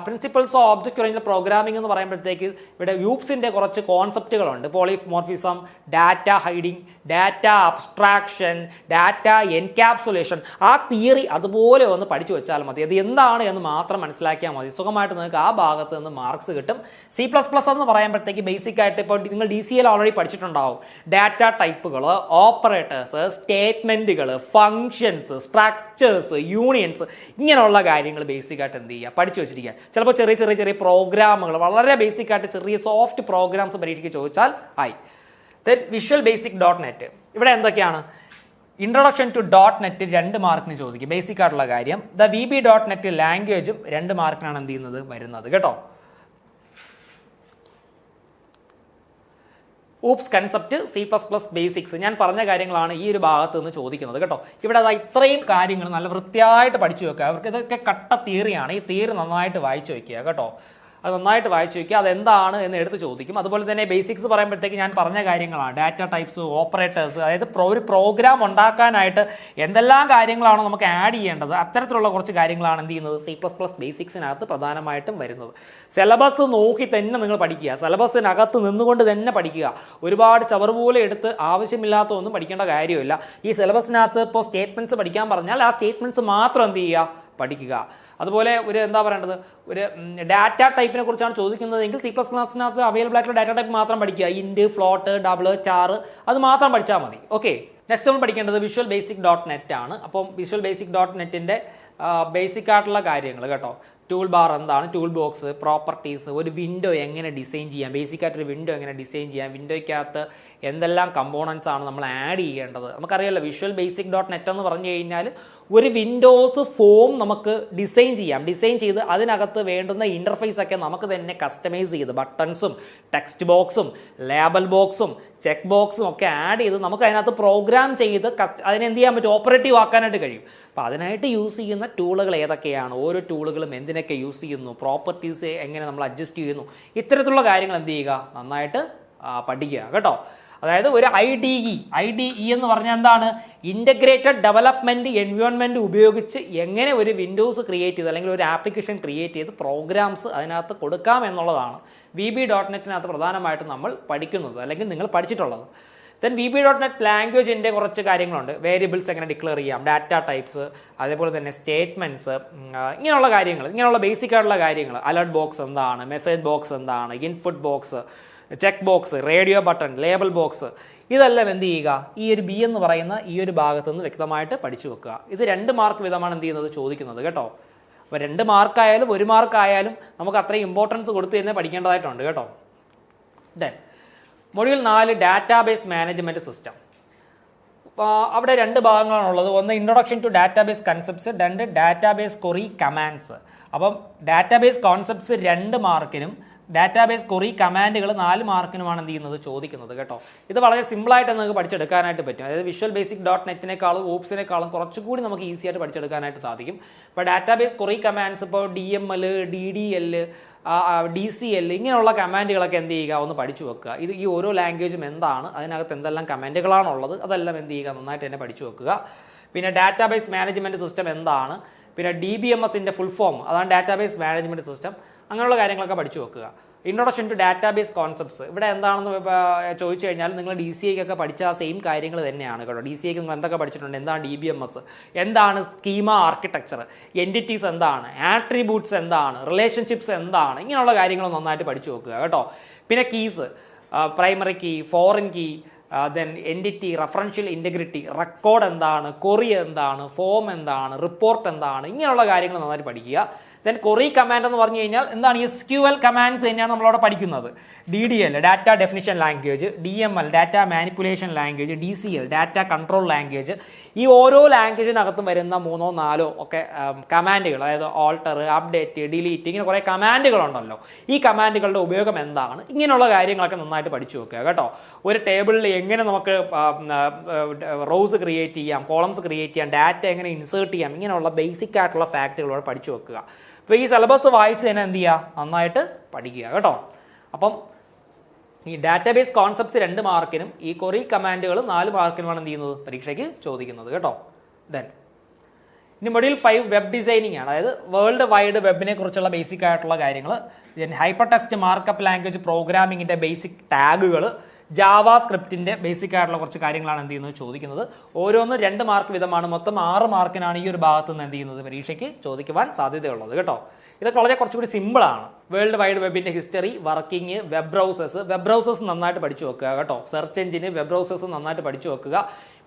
principles of object oriented programming എന്ന് പറയുമ്പോഴത്തേക്ക് ഇവിടെ യൂപ്സിന്റെ കുറച്ച് കോൺസെപ്റ്റുകളുണ്ട്. Polymorphism, data hiding, data abstraction, data encapsulation. ആ തിയറി അതുപോലെ ഒന്ന് പഠിച്ചു വെച്ചാൽ മതി. അത് എന്താണ് എന്ന് മാത്രം മനസ്സിലാക്കിയാൽ മതി. സുഖമായിട്ട് നിങ്ങൾക്ക് ആ ഭാഗത്ത് നിന്ന് മാർക്സ് കിട്ടും. C++ എന്ന് പറയുമ്പോഴത്തേക്ക് ബേസിക് ആയിട്ട് ഇപ്പോൾ നിങ്ങൾ DCL ഓൾറെഡി പഠിച്ചിട്ടുണ്ടാവും. ഡാറ്റ ടൈപ്പുകൾ, ഓപ്പറേറ്റേഴ്സ്, സ്റ്റേറ്റ്മെന്റുകൾ, ഫങ്ഷൻസ്, സ്ട്രക്ചേഴ്സ്, യൂണിയൻസ്, ഇങ്ങനെയുള്ള കാര്യങ്ങൾ ബേസിക് ആയിട്ട് എന്ത് ചെയ്യുക, പഠിച്ചു വെച്ചിരിക്കുക. ചിലപ്പോൾ ചെറിയ പ്രോഗ്രാമുകൾ, വളരെ ബേസിക് ആയിട്ട് ചെറിയ സോഫ്റ്റ് പ്രോഗ്രാംസ് പരീക്ഷയ്ക്ക് ചോദിച്ചാൽ ആയി. ദെൻ വിഷ്വൽ ബേസിക് .NET, ഇവിടെ എന്തൊക്കെയാണ്, ഇൻട്രൊഡക്ഷൻ ടു .NET 2 മാർക്കിന് ചോദിക്കും, ബേസിക് ആയിട്ടുള്ള കാര്യം. VB.NET ലാംഗ്വേജും 2 മാർക്കിനാണ് എന്ത് ചെയ്യുന്നത്, വരുന്നത് കേട്ടോ. ഊപ്സ് കൺസെപ്റ്റ്, C++ ബേസിക്സ്, ഞാൻ പറഞ്ഞ കാര്യങ്ങളാണ് ഈ ഒരു ഭാഗത്ത് നിന്ന് ചോദിക്കുന്നത് കേട്ടോ. ഇവിടെ അതാ ഇത്രയും കാര്യങ്ങൾ നല്ല വൃത്തിയായിട്ട് പഠിച്ചു വെക്കുക. അവർക്ക് ഇതൊക്കെ കട്ട തിയറിയാണ്. ഈ തിയറി നന്നായിട്ട് വായിച്ചു വെക്കുക കേട്ടോ. അത് നന്നായിട്ട് വായിച്ചു വയ്ക്കുക. അതെന്താണ് എന്ന് എടുത്ത് ചോദിക്കും. അതുപോലെ തന്നെ ബേസിക്സ് പറയുമ്പോഴത്തേക്ക് ഞാൻ പറഞ്ഞ കാര്യങ്ങളാണ്. ഡാറ്റ ടൈപ്സ്, ഓപ്പറേറ്റേഴ്സ്, അതായത് ഒരു പ്രോഗ്രാം ഉണ്ടാക്കാനായിട്ട് എന്തെല്ലാം കാര്യങ്ങളാണോ നമുക്ക് ആഡ് ചെയ്യേണ്ടത്, അത്തരത്തിലുള്ള കുറച്ച് കാര്യങ്ങളാണ് എന്ത് ചെയ്യുന്നത് C++ ബേസിക്സിനകത്ത് പ്രധാനമായിട്ടും വരുന്നത്. സിലബസ് നോക്കി തന്നെ നിങ്ങൾ പഠിക്കുക, സിലബസിനകത്ത് നിന്നുകൊണ്ട് തന്നെ പഠിക്കുക. ഒരുപാട് ചവറ് പോലെ എടുത്ത് ആവശ്യമില്ലാത്ത ഒന്നും പഠിക്കേണ്ട കാര്യമില്ല. ഈ സിലബസിനകത്ത് ഇപ്പോൾ സ്റ്റേറ്റ്മെന്റ്സ് പഠിക്കാൻ പറഞ്ഞാൽ ആ സ്റ്റേറ്റ്മെന്റ്സ് മാത്രം എന്ത് ചെയ്യുക, പഠിക്കുക. അതുപോലെ ഒരു എന്താ പറയേണ്ടത്, ഒരു ഡാറ്റ ടൈപ്പിനെ കുറിച്ചാണ് ചോദിക്കുന്നതെങ്കിൽ C++നകത്ത് അവൈലബിൾ ആയിട്ടുള്ള ഡാറ്റ ടൈപ്പ് മാത്രം പഠിക്കുക. ഇൻറ്റ്, ഫ്ലോട്ട്, ഡബിൾ, ചാർ, അത് മാത്രം പഠിച്ചാൽ മതി. ഓക്കെ, നെക്സ്റ്റ് നമ്മൾ പഠിക്കേണ്ടത് വിഷ്വൽ ബേസിക് .NET ആണ്. അപ്പം വിഷ്വൽ ബേസിക് .NETന്റെ ബേസിക് ആയിട്ടുള്ള കാര്യങ്ങൾ കേട്ടോ. ടൂൾ ബാർ എന്താണ്, ടൂൾ ബോക്സ്, പ്രോപ്പർട്ടീസ്, ഒരു വിൻഡോ എങ്ങനെ ഡിസൈൻ ചെയ്യാം, ബേസിക് ആയിട്ടൊരു വിൻഡോ എങ്ങനെ ഡിസൈൻ ചെയ്യാം, വിൻഡോയ്ക്കകത്ത് എന്തെല്ലാം കമ്പോണൻസ് ആണ് നമ്മൾ ആഡ് ചെയ്യേണ്ടത്. നമുക്കറിയാലോ വിഷ്വൽ ബേസിക് .NET എന്ന് പറഞ്ഞു കഴിഞ്ഞാൽ ഒരു വിൻഡോസ് ഫോം നമുക്ക് ഡിസൈൻ ചെയ്യാം. ഡിസൈൻ ചെയ്ത് അതിനകത്ത് വേണ്ടുന്ന ഇൻ്റർഫേസ് ഒക്കെ നമുക്ക് തന്നെ കസ്റ്റമൈസ് ചെയ്ത് ബട്ടൺസും ടെക്സ്റ്റ് ബോക്സും ലേബൽ ബോക്സും ചെക്ക് ബോക്സും ഒക്കെ ആഡ് ചെയ്ത് നമുക്ക് അതിനകത്ത് പ്രോഗ്രാം ചെയ്ത് അതിനെ എന്ത് ചെയ്യാൻ പറ്റും, ഓപ്പറേറ്റീവ് ആക്കാനായിട്ട് കഴിയും. അപ്പോൾ അതിനായിട്ട് യൂസ് ചെയ്യുന്ന ടൂളുകൾ ഏതൊക്കെയാണ്, ഓരോ ടൂളുകളും എന്തിനൊക്കെ യൂസ് ചെയ്യുന്നു, പ്രോപ്പർട്ടീസ് എങ്ങനെ നമ്മൾ അഡ്ജസ്റ്റ് ചെയ്യുന്നു, ഇത്തരത്തിലുള്ള കാര്യങ്ങൾ എന്ത് ചെയ്യുക, നന്നായിട്ട് പഠിക്കുക കേട്ടോ. അതായത് ഒരു IDE എന്ന് പറഞ്ഞാൽ എന്താണ്, ഇൻ്റഗ്രേറ്റഡ് ഡെവലപ്മെൻറ്റ് എൻവയോൺമെൻറ്റ് ഉപയോഗിച്ച് എങ്ങനെ ഒരു വിൻഡോസ് ക്രിയേറ്റ് ചെയ്ത് അല്ലെങ്കിൽ ഒരു ആപ്ലിക്കേഷൻ ക്രിയേറ്റ് ചെയ്ത് പ്രോഗ്രാംസ് അതിനകത്ത് കൊടുക്കാം എന്നുള്ളതാണ് VB.NETനകത്ത് പ്രധാനമായിട്ടും നമ്മൾ പഠിക്കുന്നത് അല്ലെങ്കിൽ നിങ്ങൾ പഠിച്ചിട്ടുള്ളത്. ദെൻ VB.NET ലാംഗ്വേജിൻ്റെ കുറച്ച് കാര്യങ്ങളുണ്ട്. വേരിയബിൾസ് എങ്ങനെ ഡിക്ലെയർ ചെയ്യാം, ഡാറ്റ ടൈപ്സ്, അതേപോലെ തന്നെ സ്റ്റേറ്റ്മെൻറ്റ്സ്, ഇങ്ങനെയുള്ള കാര്യങ്ങൾ, ഇങ്ങനെയുള്ള ബേസിക് ആയിട്ടുള്ള കാര്യങ്ങൾ. അലർട്ട് ബോക്സ് എന്താണ്, മെസ്സേജ് ബോക്സ് എന്താണ്, input box, check box, radio button, label box, ഇതെല്ലാം എന്ത് ചെയ്യുക, ഈ ഒരു B എന്ന് പറയുന്ന ഈ ഒരു ഭാഗത്ത് നിന്ന് വ്യക്തമായിട്ട് പഠിച്ചു വെക്കുക. ഇത് 2 മാർക്ക് വീതമാണ് എന്ത് ചെയ്യുന്നത്, ചോദിക്കുന്നത് കേട്ടോ. അപ്പോൾ 2 മാർക്കായാലും 1 മാർക്കായാലും നമുക്ക് അത്രയും ഇമ്പോർട്ടൻസ് കൊടുത്ത് തന്നെ പഠിക്കേണ്ടതായിട്ടുണ്ട് കേട്ടോ. Then module 4 database management system. അവിടെ 2 ഭാഗങ്ങളാണുള്ളത്. ഒന്ന് introduction to database concepts, 2 database query commands. അപ്പം ഡാറ്റാബേസ് കോൺസെപ്റ്റ്സ് 2 മാർക്കിനും ഡാറ്റാബേസ് ക്വറി കമാൻഡുകൾ 4 മാർക്കിനുമാണ് എന്ത് ചെയ്യുന്നത്, ചോദിക്കുന്നത് കേട്ടോ. ഇത് വളരെ സിമ്പിളായിട്ട് നിങ്ങൾക്ക് പഠിച്ചെടുക്കാനായിട്ട് പറ്റും. അതായത് വിഷ്വൽ ബേസിക് .NETനേക്കാളും ഓപ്സിനേക്കാളും കുറച്ചുകൂടി നമുക്ക് ഈസി ആയിട്ട് പഠിച്ചെടുക്കാനായിട്ട് സാധിക്കും. ഇപ്പോൾ ഡാറ്റാബേസ് ക്വറി കമാൻഡ്സ്, ഇപ്പോൾ DML, DDL, DCL ഇങ്ങനെയുള്ള കമാൻഡുകളൊക്കെ എന്ത് ചെയ്യുക, ഒന്ന് പഠിച്ചു വെക്കുക. ഇത് ഈ ഓരോ ലാംഗ്വേജും എന്താണ്, അതിനകത്ത് എന്തെല്ലാം കമാൻഡുകളാണുള്ളത്, അതെല്ലാം എന്ത് ചെയ്യുക, നന്നായിട്ട് തന്നെ പഠിച്ചു വെക്കുക. പിന്നെ ഡാറ്റാബേസ് മാനേജ്മെൻറ്റ് സിസ്റ്റം എന്താണ്, പിന്നെ DBMSന്റെ ഫുൾ ഫോം, അതാണ് ഡാറ്റാബേസ് മാനേജ്മെൻറ്റ് സിസ്റ്റം. അങ്ങനെയുള്ള കാര്യങ്ങളൊക്കെ പഠിച്ചു വെക്കുക. ഇൻട്രൊഡക്ഷൻ ടു ഡാറ്റാബേസ് കോൺസെപ്റ്റ്സ് ഇവിടെ എന്താണെന്ന് ചോദിച്ചു കഴിഞ്ഞാൽ നിങ്ങൾ DCAക്കൊക്കെ പഠിച്ച ആ സെയിം കാര്യങ്ങൾ തന്നെയാണ് കേട്ടോ. DCAക്ക് നിങ്ങൾ എന്തൊക്കെ പഠിച്ചിട്ടുണ്ട്, എന്താണ് DBMS, എന്താണ് സ്കീമ ആർക്കിടെക്ചർ, എൻറ്റിറ്റീസ് എന്താണ്, ആട്രിബ്യൂട്ട്സ് എന്താണ്, റിലേഷൻഷിപ്സ് എന്താണ്, ഇങ്ങനെയുള്ള കാര്യങ്ങൾ നന്നായിട്ട് പഠിച്ചു വെക്കുക കേട്ടോ. പിന്നെ keys, primary key, foreign key, then entity, referential integrity, record എന്താണ്, കൊറി എന്താണ്, ഫോം എന്താണ്, റിപ്പോർട്ട് എന്താണ്, ഇങ്ങനെയുള്ള കാര്യങ്ങൾ നന്നായിട്ട് പഠിക്കുക. ദെൻ കൊറി കമാൻഡ് എന്ന് പറഞ്ഞു കഴിഞ്ഞാൽ എന്താണ്, SQL കമാൻഡ്സ് തന്നെയാണ് നമ്മളവിടെ പഠിക്കുന്നത്. DDL data definition language, DML data manipulation language, DCL data control language. ഈ ഓരോ ലാംഗ്വേജിനകത്തും വരുന്ന 3-4 ഒക്കെ കമാൻഡുകൾ, അതായത് ഓൾട്ടർ, അപ്ഡേറ്റ്, ഡിലീറ്റ്, ഇങ്ങനെ കുറേ കമാൻഡുകളുണ്ടല്ലോ. ഈ കമാൻഡുകളുടെ ഉപയോഗം എന്താണ്, ഇങ്ങനെയുള്ള കാര്യങ്ങളൊക്കെ നന്നായിട്ട് പഠിച്ചു വെക്കുക കേട്ടോ. ഒരു ടേബിളിൽ എങ്ങനെ നമുക്ക് റോസ് ക്രിയേറ്റ് ചെയ്യാം, കോളംസ് ക്രിയേറ്റ് ചെയ്യാം, ഡാറ്റ എങ്ങനെ ഇൻസേർട്ട് ചെയ്യാം, ഇങ്ങനെയുള്ള ബേസിക് ആയിട്ടുള്ള ഫാക്റ്റുകളോട് പഠിച്ചു വെക്കുക. അപ്പോൾ ഈ സിലബസ് വായിച്ച് തന്നെ എന്ത് ചെയ്യുക, നന്നായിട്ട് പഠിക്കുക കേട്ടോ. അപ്പം ഈ ഡാറ്റാബേസ് കോൺസെപ്റ്റ്സ് 2 മാർക്കിനും ഈ കൊറി കമാൻഡുകൾ 4 മാർക്കിനുമാണ് എന്ത് ചെയ്യുന്നത്, പരീക്ഷയ്ക്ക് ചോദിക്കുന്നത് കേട്ടോ. ദെൻ ഇനി മൊഡ്യൂൾ 5 വെബ് ഡിസൈനിങ് ആണ്. അതായത് വേൾഡ് വൈഡ് വെബിനെ കുറിച്ചുള്ള ബേസിക് ആയിട്ടുള്ള കാര്യങ്ങൾ. Then hyper text markup language പ്രോഗ്രാമിങ്ങിൻ്റെ ബേസിക് ടാഗുകൾ, ജാവാ സ്ക്രിപ്റ്റിൻ്റെ ബേസിക് ആയിട്ടുള്ള കുറച്ച് കാര്യങ്ങളാണ് എന്ത് ചെയ്യുന്നത്, ചോദിക്കുന്നത്. ഓരോന്നും 2 മാർക്ക് വീതമാണ്. മൊത്തം 6 മാർക്കിനാണ് ഈ ഒരു ഭാഗത്ത് നിന്ന് എന്ത് ചെയ്യുന്നത്, പരീക്ഷയ്ക്ക് ചോദിക്കുവാൻ സാധ്യതയുള്ളത് കേട്ടോ. ഇതൊക്കെ വളരെ കുറച്ചുകൂടി സിമ്പിളാണ്. വേൾഡ് വൈഡ് വെബിൻ്റെ ഹിസ്റ്ററി, വർക്കിംഗ്, വെബ് ബ്രൗസേഴ്സ് നന്നായിട്ട് പഠിച്ചു വെക്കുക കേട്ടോ. സെർച്ച് എഞ്ചിന്, വെബ് ബ്രൗസേഴ്സ് നന്നായിട്ട് പഠിച്ചു വെക്കുക.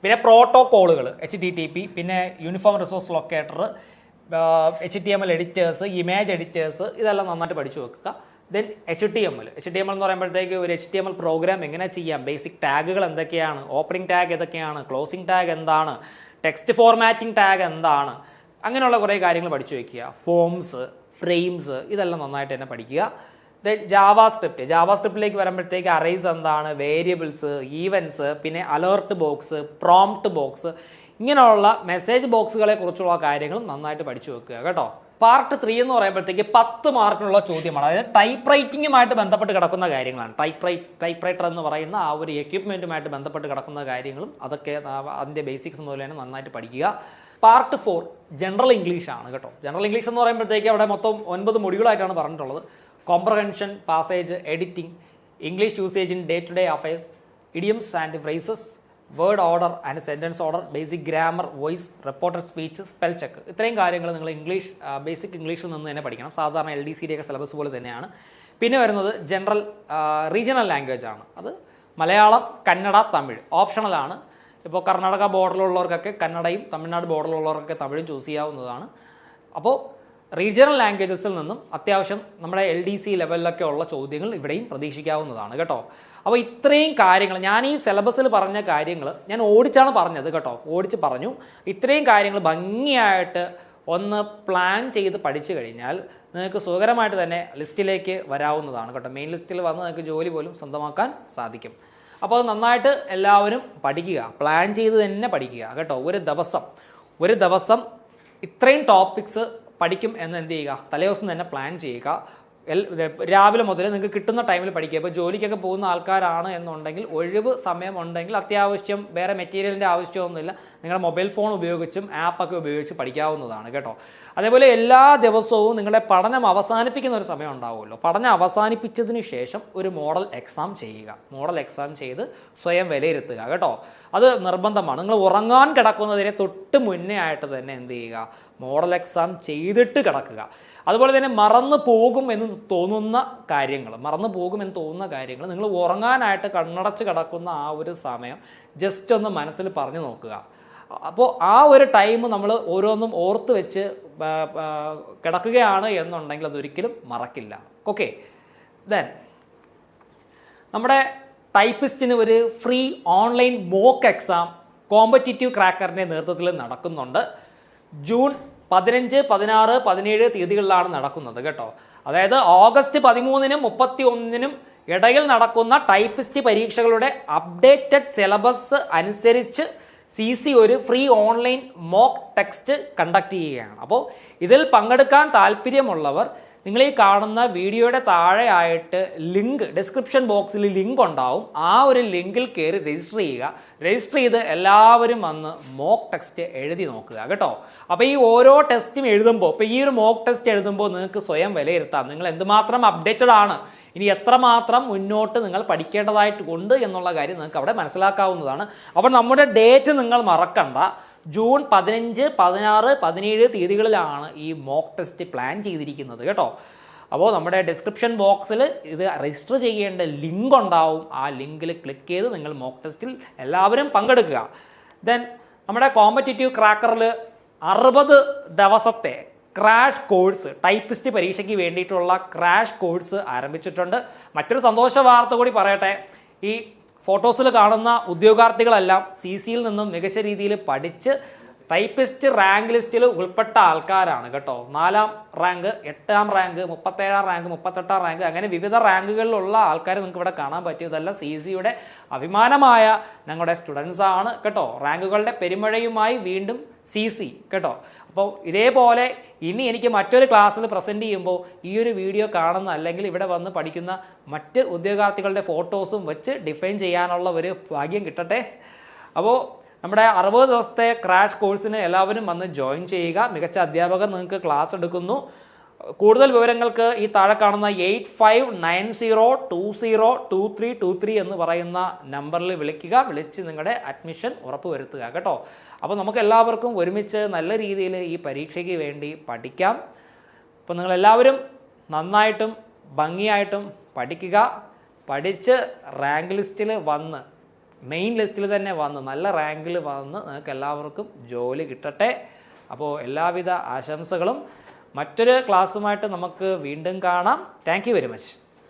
പിന്നെ പ്രോട്ടോകോളുകൾ, HTTP, പിന്നെ uniform resource locator, HTML editors, image editors, ഇതെല്ലാം നന്നായിട്ട് പഠിച്ചു വെക്കുക. ദെൻ HTML എന്ന് പറയുമ്പോഴത്തേക്ക് ഒരു HTML പ്രോഗ്രാം എങ്ങനെ ചെയ്യാം, ബേസിക് ടാഗുകൾ എന്തൊക്കെയാണ്, ഓപ്പണിംഗ് ടാഗ് ഏതൊക്കെയാണ്, ക്ലോസിംഗ് ടാഗ് എന്താണ്, ടെക്സ്റ്റ് ഫോർമാറ്റിംഗ് ടാഗ് എന്താണ്, അങ്ങനെയുള്ള കുറേ കാര്യങ്ങൾ പഠിച്ചു വയ്ക്കുക. ഫോംസ്, ഫ്രെയിംസ്, ഇതെല്ലാം നന്നായിട്ട് തന്നെ പഠിക്കുക. ദെൻ ജാവാസ്ക്രിപ്റ്റിലേക്ക് വരുമ്പോഴത്തേക്ക് അറേസ് എന്താണ്, വേരിയബിൾസ്, ഈവൻസ്, പിന്നെ അലേർട്ട് ബോക്സ്, പ്രോംപ്റ്റ് ബോക്സ്, ഇങ്ങനെയുള്ള മെസ്സേജ് ബോക്സുകളെ കുറിച്ചുള്ള കാര്യങ്ങൾ നന്നായിട്ട് പഠിച്ചു വെക്കുക കേട്ടോ. പാർട്ട് 3 എന്ന് പറയുമ്പോഴത്തേക്ക് 10 മാർക്കിനുള്ള ചോദ്യമാണ്. അതായത് ടൈപ്പ് റൈറ്റിങ്ങുമായിട്ട് ബന്ധപ്പെട്ട് കിടക്കുന്ന കാര്യങ്ങളാണ്. ടൈപ്പ് റൈറ്റർ എന്ന് പറയുന്ന ആ ഒരു എക്യുപ്മെൻറ്റുമായിട്ട് ബന്ധപ്പെട്ട് കിടക്കുന്ന കാര്യങ്ങളും അതൊക്കെ അതിൻ്റെ ബേസിക്സ് മുതൽ തന്നെ നന്നായിട്ട് പഠിക്കുക. പാർട്ട് 4 ജനറൽ ഇംഗ്ലീഷ് ആണ് കേട്ടോ. ജനറൽ ഇംഗ്ലീഷ് എന്ന് പറയുമ്പോഴത്തേക്ക് അവിടെ മൊത്തം 9 മൊഡ്യൂളായിട്ടാണ് പറഞ്ഞിട്ടുള്ളത്. Comprehension, passage, editing, English usage in day to day affairs, idioms and phrases, word order and sentence order, basic grammar, voice, reported speech, spell check. ഇത്രയും കാര്യങ്ങൾ നിങ്ങൾ ഇംഗ്ലീഷ് ബേസിക് ഇംഗ്ലീഷിൽ നിന്ന് തന്നെ പഠിക്കണം. സാധാരണ LDC ഒക്കെ സിലബസ് പോലെ തന്നെയാണ്. പിന്നെ വരുന്നത് ജനറൽ റീജിയണൽ ലാംഗ്വേജ് ആണ്. അത് മലയാളം, കന്നഡ, തമിഴ് ഓപ്ഷണലാണ്. ഇപ്പോൾ കർണാടക ബോർഡറിലുള്ളവർക്കൊക്കെ കന്നഡയും തമിഴ്നാട് ബോർഡറിലുള്ളവർക്കൊക്കെ തമിഴും ചൂസ് ചെയ്യാവുന്നതാണ്. അപ്പോൾ റീജിയണൽ ലാംഗ്വേജസിൽ നിന്നും അത്യാവശ്യം നമ്മുടെ LDC ലെവലിലൊക്കെ ഉള്ള ചോദ്യങ്ങൾ ഇവിടെയും പ്രതീക്ഷിക്കാവുന്നതാണ് കേട്ടോ. അപ്പോൾ ഇത്രയും കാര്യങ്ങൾ ഞാൻ ഈ സിലബസിൽ പറഞ്ഞ കാര്യങ്ങൾ ഞാൻ ഓടിച്ചാണ് പറഞ്ഞത് കേട്ടോ, ഓടിച്ച് പറഞ്ഞു. ഇത്രയും കാര്യങ്ങൾ ഭംഗിയായിട്ട് ഒന്ന് പ്ലാൻ ചെയ്ത് പഠിച്ചു കഴിഞ്ഞാൽ നിങ്ങൾക്ക് സുഖകരമായിട്ട് തന്നെ ലിസ്റ്റിലേക്ക് വരാവുന്നതാണ് കേട്ടോ. മെയിൻ ലിസ്റ്റിൽ വന്ന് നിങ്ങൾക്ക് ജോലി പോലും സ്വന്തമാക്കാൻ സാധിക്കും. അപ്പോൾ അത് നന്നായിട്ട് എല്ലാവരും പഠിക്കുക, പ്ലാൻ ചെയ്ത് തന്നെ പഠിക്കുക കേട്ടോ. ഒരു ദിവസം ഇത്രയും ടോപ്പിക്സ് പഠിക്കും എന്ന് എന്ത് ചെയ്യുക, തലേദിവസം തന്നെ പ്ലാൻ ചെയ്യുക. രാവിലെ മുതൽ നിങ്ങൾക്ക് കിട്ടുന്ന ടൈമിൽ പഠിക്കുക. ഇപ്പോൾ ജോലിക്കൊക്കെ പോകുന്ന ആൾക്കാരാണ് എന്നുണ്ടെങ്കിൽ ഒഴിവ് സമയം ഉണ്ടെങ്കിൽ അത്യാവശ്യം വേറെ മെറ്റീരിയലിൻ്റെ ആവശ്യമൊന്നുമില്ല, നിങ്ങളുടെ മൊബൈൽ ഫോൺ ഉപയോഗിച്ചും ആപ്പൊക്കെ ഉപയോഗിച്ച് പഠിക്കാവുന്നതാണ് കേട്ടോ. അതേപോലെ എല്ലാ ദിവസവും നിങ്ങളുടെ പഠനം അവസാനിപ്പിക്കുന്ന ഒരു സമയം ഉണ്ടാവുമല്ലോ. പഠനം അവസാനിപ്പിച്ചതിന് ശേഷം ഒരു മോഡൽ എക്സാം ചെയ്യുക. മോഡൽ എക്സാം ചെയ്ത് സ്വയം വിലയിരുത്തുക കേട്ടോ. അത് നിർബന്ധമാണ്. നിങ്ങൾ ഉറങ്ങാൻ കിടക്കുന്നതിനെ തൊട്ട് മുന്നേ ആയിട്ട് തന്നെ എന്ത് ചെയ്യുക, മോഡൽ എക്സാം ചെയ്തിട്ട് കിടക്കുക. അതുപോലെ തന്നെ മറന്നു പോകുമെന്ന് തോന്നുന്ന കാര്യങ്ങൾ നിങ്ങൾ ഉറങ്ങാനായിട്ട് കണ്ണടച്ച് കിടക്കുന്ന ആ ഒരു സമയം ജസ്റ്റ് ഒന്ന് മനസ്സിൽ പറഞ്ഞു നോക്കുക. അപ്പോൾ ആ ഒരു ടൈം നമ്മൾ ഓരോന്നും ഓർത്ത് വെച്ച് കിടക്കുകയാണ് എന്നുണ്ടെങ്കിൽ അതൊരിക്കലും മറക്കില്ല. ഓക്കെ, ദെൻ നമ്മുടെ ടൈപ്പിസ്റ്റിന് ഒരു free online mock exam competitive ക്രാക്കറിൻ്റെ നേതൃത്വത്തിൽ നടക്കുന്നുണ്ട്. ജൂൺ 15, 16, 17 തീയതികളിലാണ് നടക്കുന്നത് കേട്ടോ. അതായത് ഓഗസ്റ്റ് 13-നും 31-നും ഇടയിൽ നടക്കുന്ന ടൈപ്പിസ്റ്റ് പരീക്ഷകളുടെ അപ്ഡേറ്റഡ് സിലബസ് അനുസരിച്ച് CC ഒരു free online mock text conduct ചെയ്യുകയാണ്. അപ്പോൾ ഇതിൽ പങ്കെടുക്കാൻ താല്പര്യമുള്ളവർ നിങ്ങൾ ഈ കാണുന്ന വീഡിയോയുടെ താഴെ ആയിട്ട് ലിങ്ക്, ഡിസ്ക്രിപ്ഷൻ ബോക്സിൽ ലിങ്ക് ഉണ്ടാവും. ആ ഒരു ലിങ്കിൽ കയറി രജിസ്റ്റർ ചെയ്യുക. രജിസ്റ്റർ ചെയ്ത് എല്ലാവരും വന്ന് മോക്ക് ടെക്സ്റ്റ് എഴുതി നോക്കുക കേട്ടോ. അപ്പോൾ ഈ ഓരോ ടെസ്റ്റും എഴുതുമ്പോൾ, ഇപ്പോൾ ഈ ഒരു മോക്ക് ടെസ്റ്റ് എഴുതുമ്പോൾ നിങ്ങൾക്ക് സ്വയം വിലയിരുത്താം നിങ്ങൾ എന്തുമാത്രം അപ്ഡേറ്റഡ് ആണ്, ഇനി എത്രമാത്രം മുന്നോട്ട് നിങ്ങൾ പഠിക്കേണ്ടതായിട്ട് ഉണ്ട് എന്നുള്ള കാര്യം നിങ്ങൾക്ക് അവിടെ മനസ്സിലാക്കാവുന്നതാണ്. അപ്പോൾ നമ്മുടെ ഡേറ്റ് നിങ്ങൾ മറക്കണ്ട. ജൂൺ 15, 16, 17 തീയതികളിലാണ് ഈ മോക്ക് ടെസ്റ്റ് പ്ലാൻ ചെയ്തിരിക്കുന്നത് കേട്ടോ. അപ്പോൾ നമ്മുടെ ഡിസ്ക്രിപ്ഷൻ ബോക്സിൽ ഇത് രജിസ്റ്റർ ചെയ്യേണ്ട ലിങ്ക് ഉണ്ടാവും. ആ ലിങ്കിൽ ക്ലിക്ക് ചെയ്ത് നിങ്ങൾ മോക്ക് ടെസ്റ്റിൽ എല്ലാവരും പങ്കെടുക്കുക. ദെൻ നമ്മുടെ കോമ്പറ്റീറ്റീവ് ക്രാക്കറിൽ 60 ദിവസത്തെ ക്രാഷ് കോഴ്സ്, ടൈപ്പിസ്റ്റ് പരീക്ഷയ്ക്ക് വേണ്ടിയിട്ടുള്ള ക്രാഷ് കോഴ്സ് ആരംഭിച്ചിട്ടുണ്ട്. മറ്റൊരു സന്തോഷ വാർത്ത കൂടി പറയട്ടെ. ഈ ഫോട്ടോസിൽ കാണുന്ന ഉദ്യോഗാർത്ഥികളെല്ലാം CCയിൽ നിന്നും മികച്ച രീതിയിൽ പഠിച്ച് ടൈപ്പിസ്റ്റ് റാങ്ക് ലിസ്റ്റിൽ ഉൾപ്പെട്ട ആൾക്കാരാണ് കേട്ടോ. 4ാം റാങ്ക്, 8ാം റാങ്ക്, 37ാം റാങ്ക്, 38ാം റാങ്ക്, അങ്ങനെ വിവിധ റാങ്കുകളിലുള്ള ആൾക്കാർ നിങ്ങൾക്ക് ഇവിടെ കാണാൻ പറ്റിയതല്ല. CCയുടെ അഭിമാനമായ ഞങ്ങളുടെ സ്റ്റുഡൻസ് ആണ് കേട്ടോ. റാങ്കുകളുടെ പെരുമഴയുമായി വീണ്ടും CC കേട്ടോ. അപ്പോൾ ഇതേപോലെ ഇനി എനിക്ക് മറ്റൊരു ക്ലാസ്സിൽ പ്രസൻറ്റ് ചെയ്യുമ്പോൾ ഈ ഒരു വീഡിയോ കാണുന്ന അല്ലെങ്കിൽ ഇവിടെ വന്ന് പഠിക്കുന്ന മറ്റ് ഉദ്യോഗാർത്ഥികളുടെ ഫോട്ടോസും വെച്ച് ഡിഫൈൻ ചെയ്യാനുള്ള ഒരു ഭാഗ്യം കിട്ടട്ടെ. അപ്പോൾ നമ്മുടെ 60 ദിവസത്തെ ക്രാഷ് കോഴ്സിന് എല്ലാവരും വന്ന് ജോയിൻ ചെയ്യുക. മികച്ച അധ്യാപകർ നിങ്ങൾക്ക് ക്ലാസ് എടുക്കുന്നു. കൂടുതൽ വിവരങ്ങൾക്ക് ഈ താഴെ കാണുന്ന 8590202323 എന്ന് പറയുന്ന നമ്പറിൽ വിളിക്കുക. വിളിച്ച് നിങ്ങളുടെ അഡ്മിഷൻ ഉറപ്പുവരുത്തുക കേട്ടോ. അപ്പോൾ നമുക്ക് എല്ലാവർക്കും ഒരുമിച്ച് നല്ല രീതിയിൽ ഈ പരീക്ഷയ്ക്ക് വേണ്ടി പഠിക്കാം. അപ്പോൾ നിങ്ങളെല്ലാവരും നന്നായിട്ടും ഭംഗിയായിട്ടും പഠിക്കുക. പഠിച്ച് റാങ്ക് ലിസ്റ്റിൽ വന്ന്, മെയിൻ ലിസ്റ്റിൽ തന്നെ വന്ന്, നല്ല റാങ്കിൽ വന്ന് നിങ്ങൾക്ക് എല്ലാവർക്കും ജോലി കിട്ടട്ടെ. അപ്പോൾ എല്ലാവിധ ആശംസകളും. മറ്റൊരു ക്ലാസ്സുമായിട്ട് നമുക്ക് വീണ്ടും കാണാം. Thank you very much.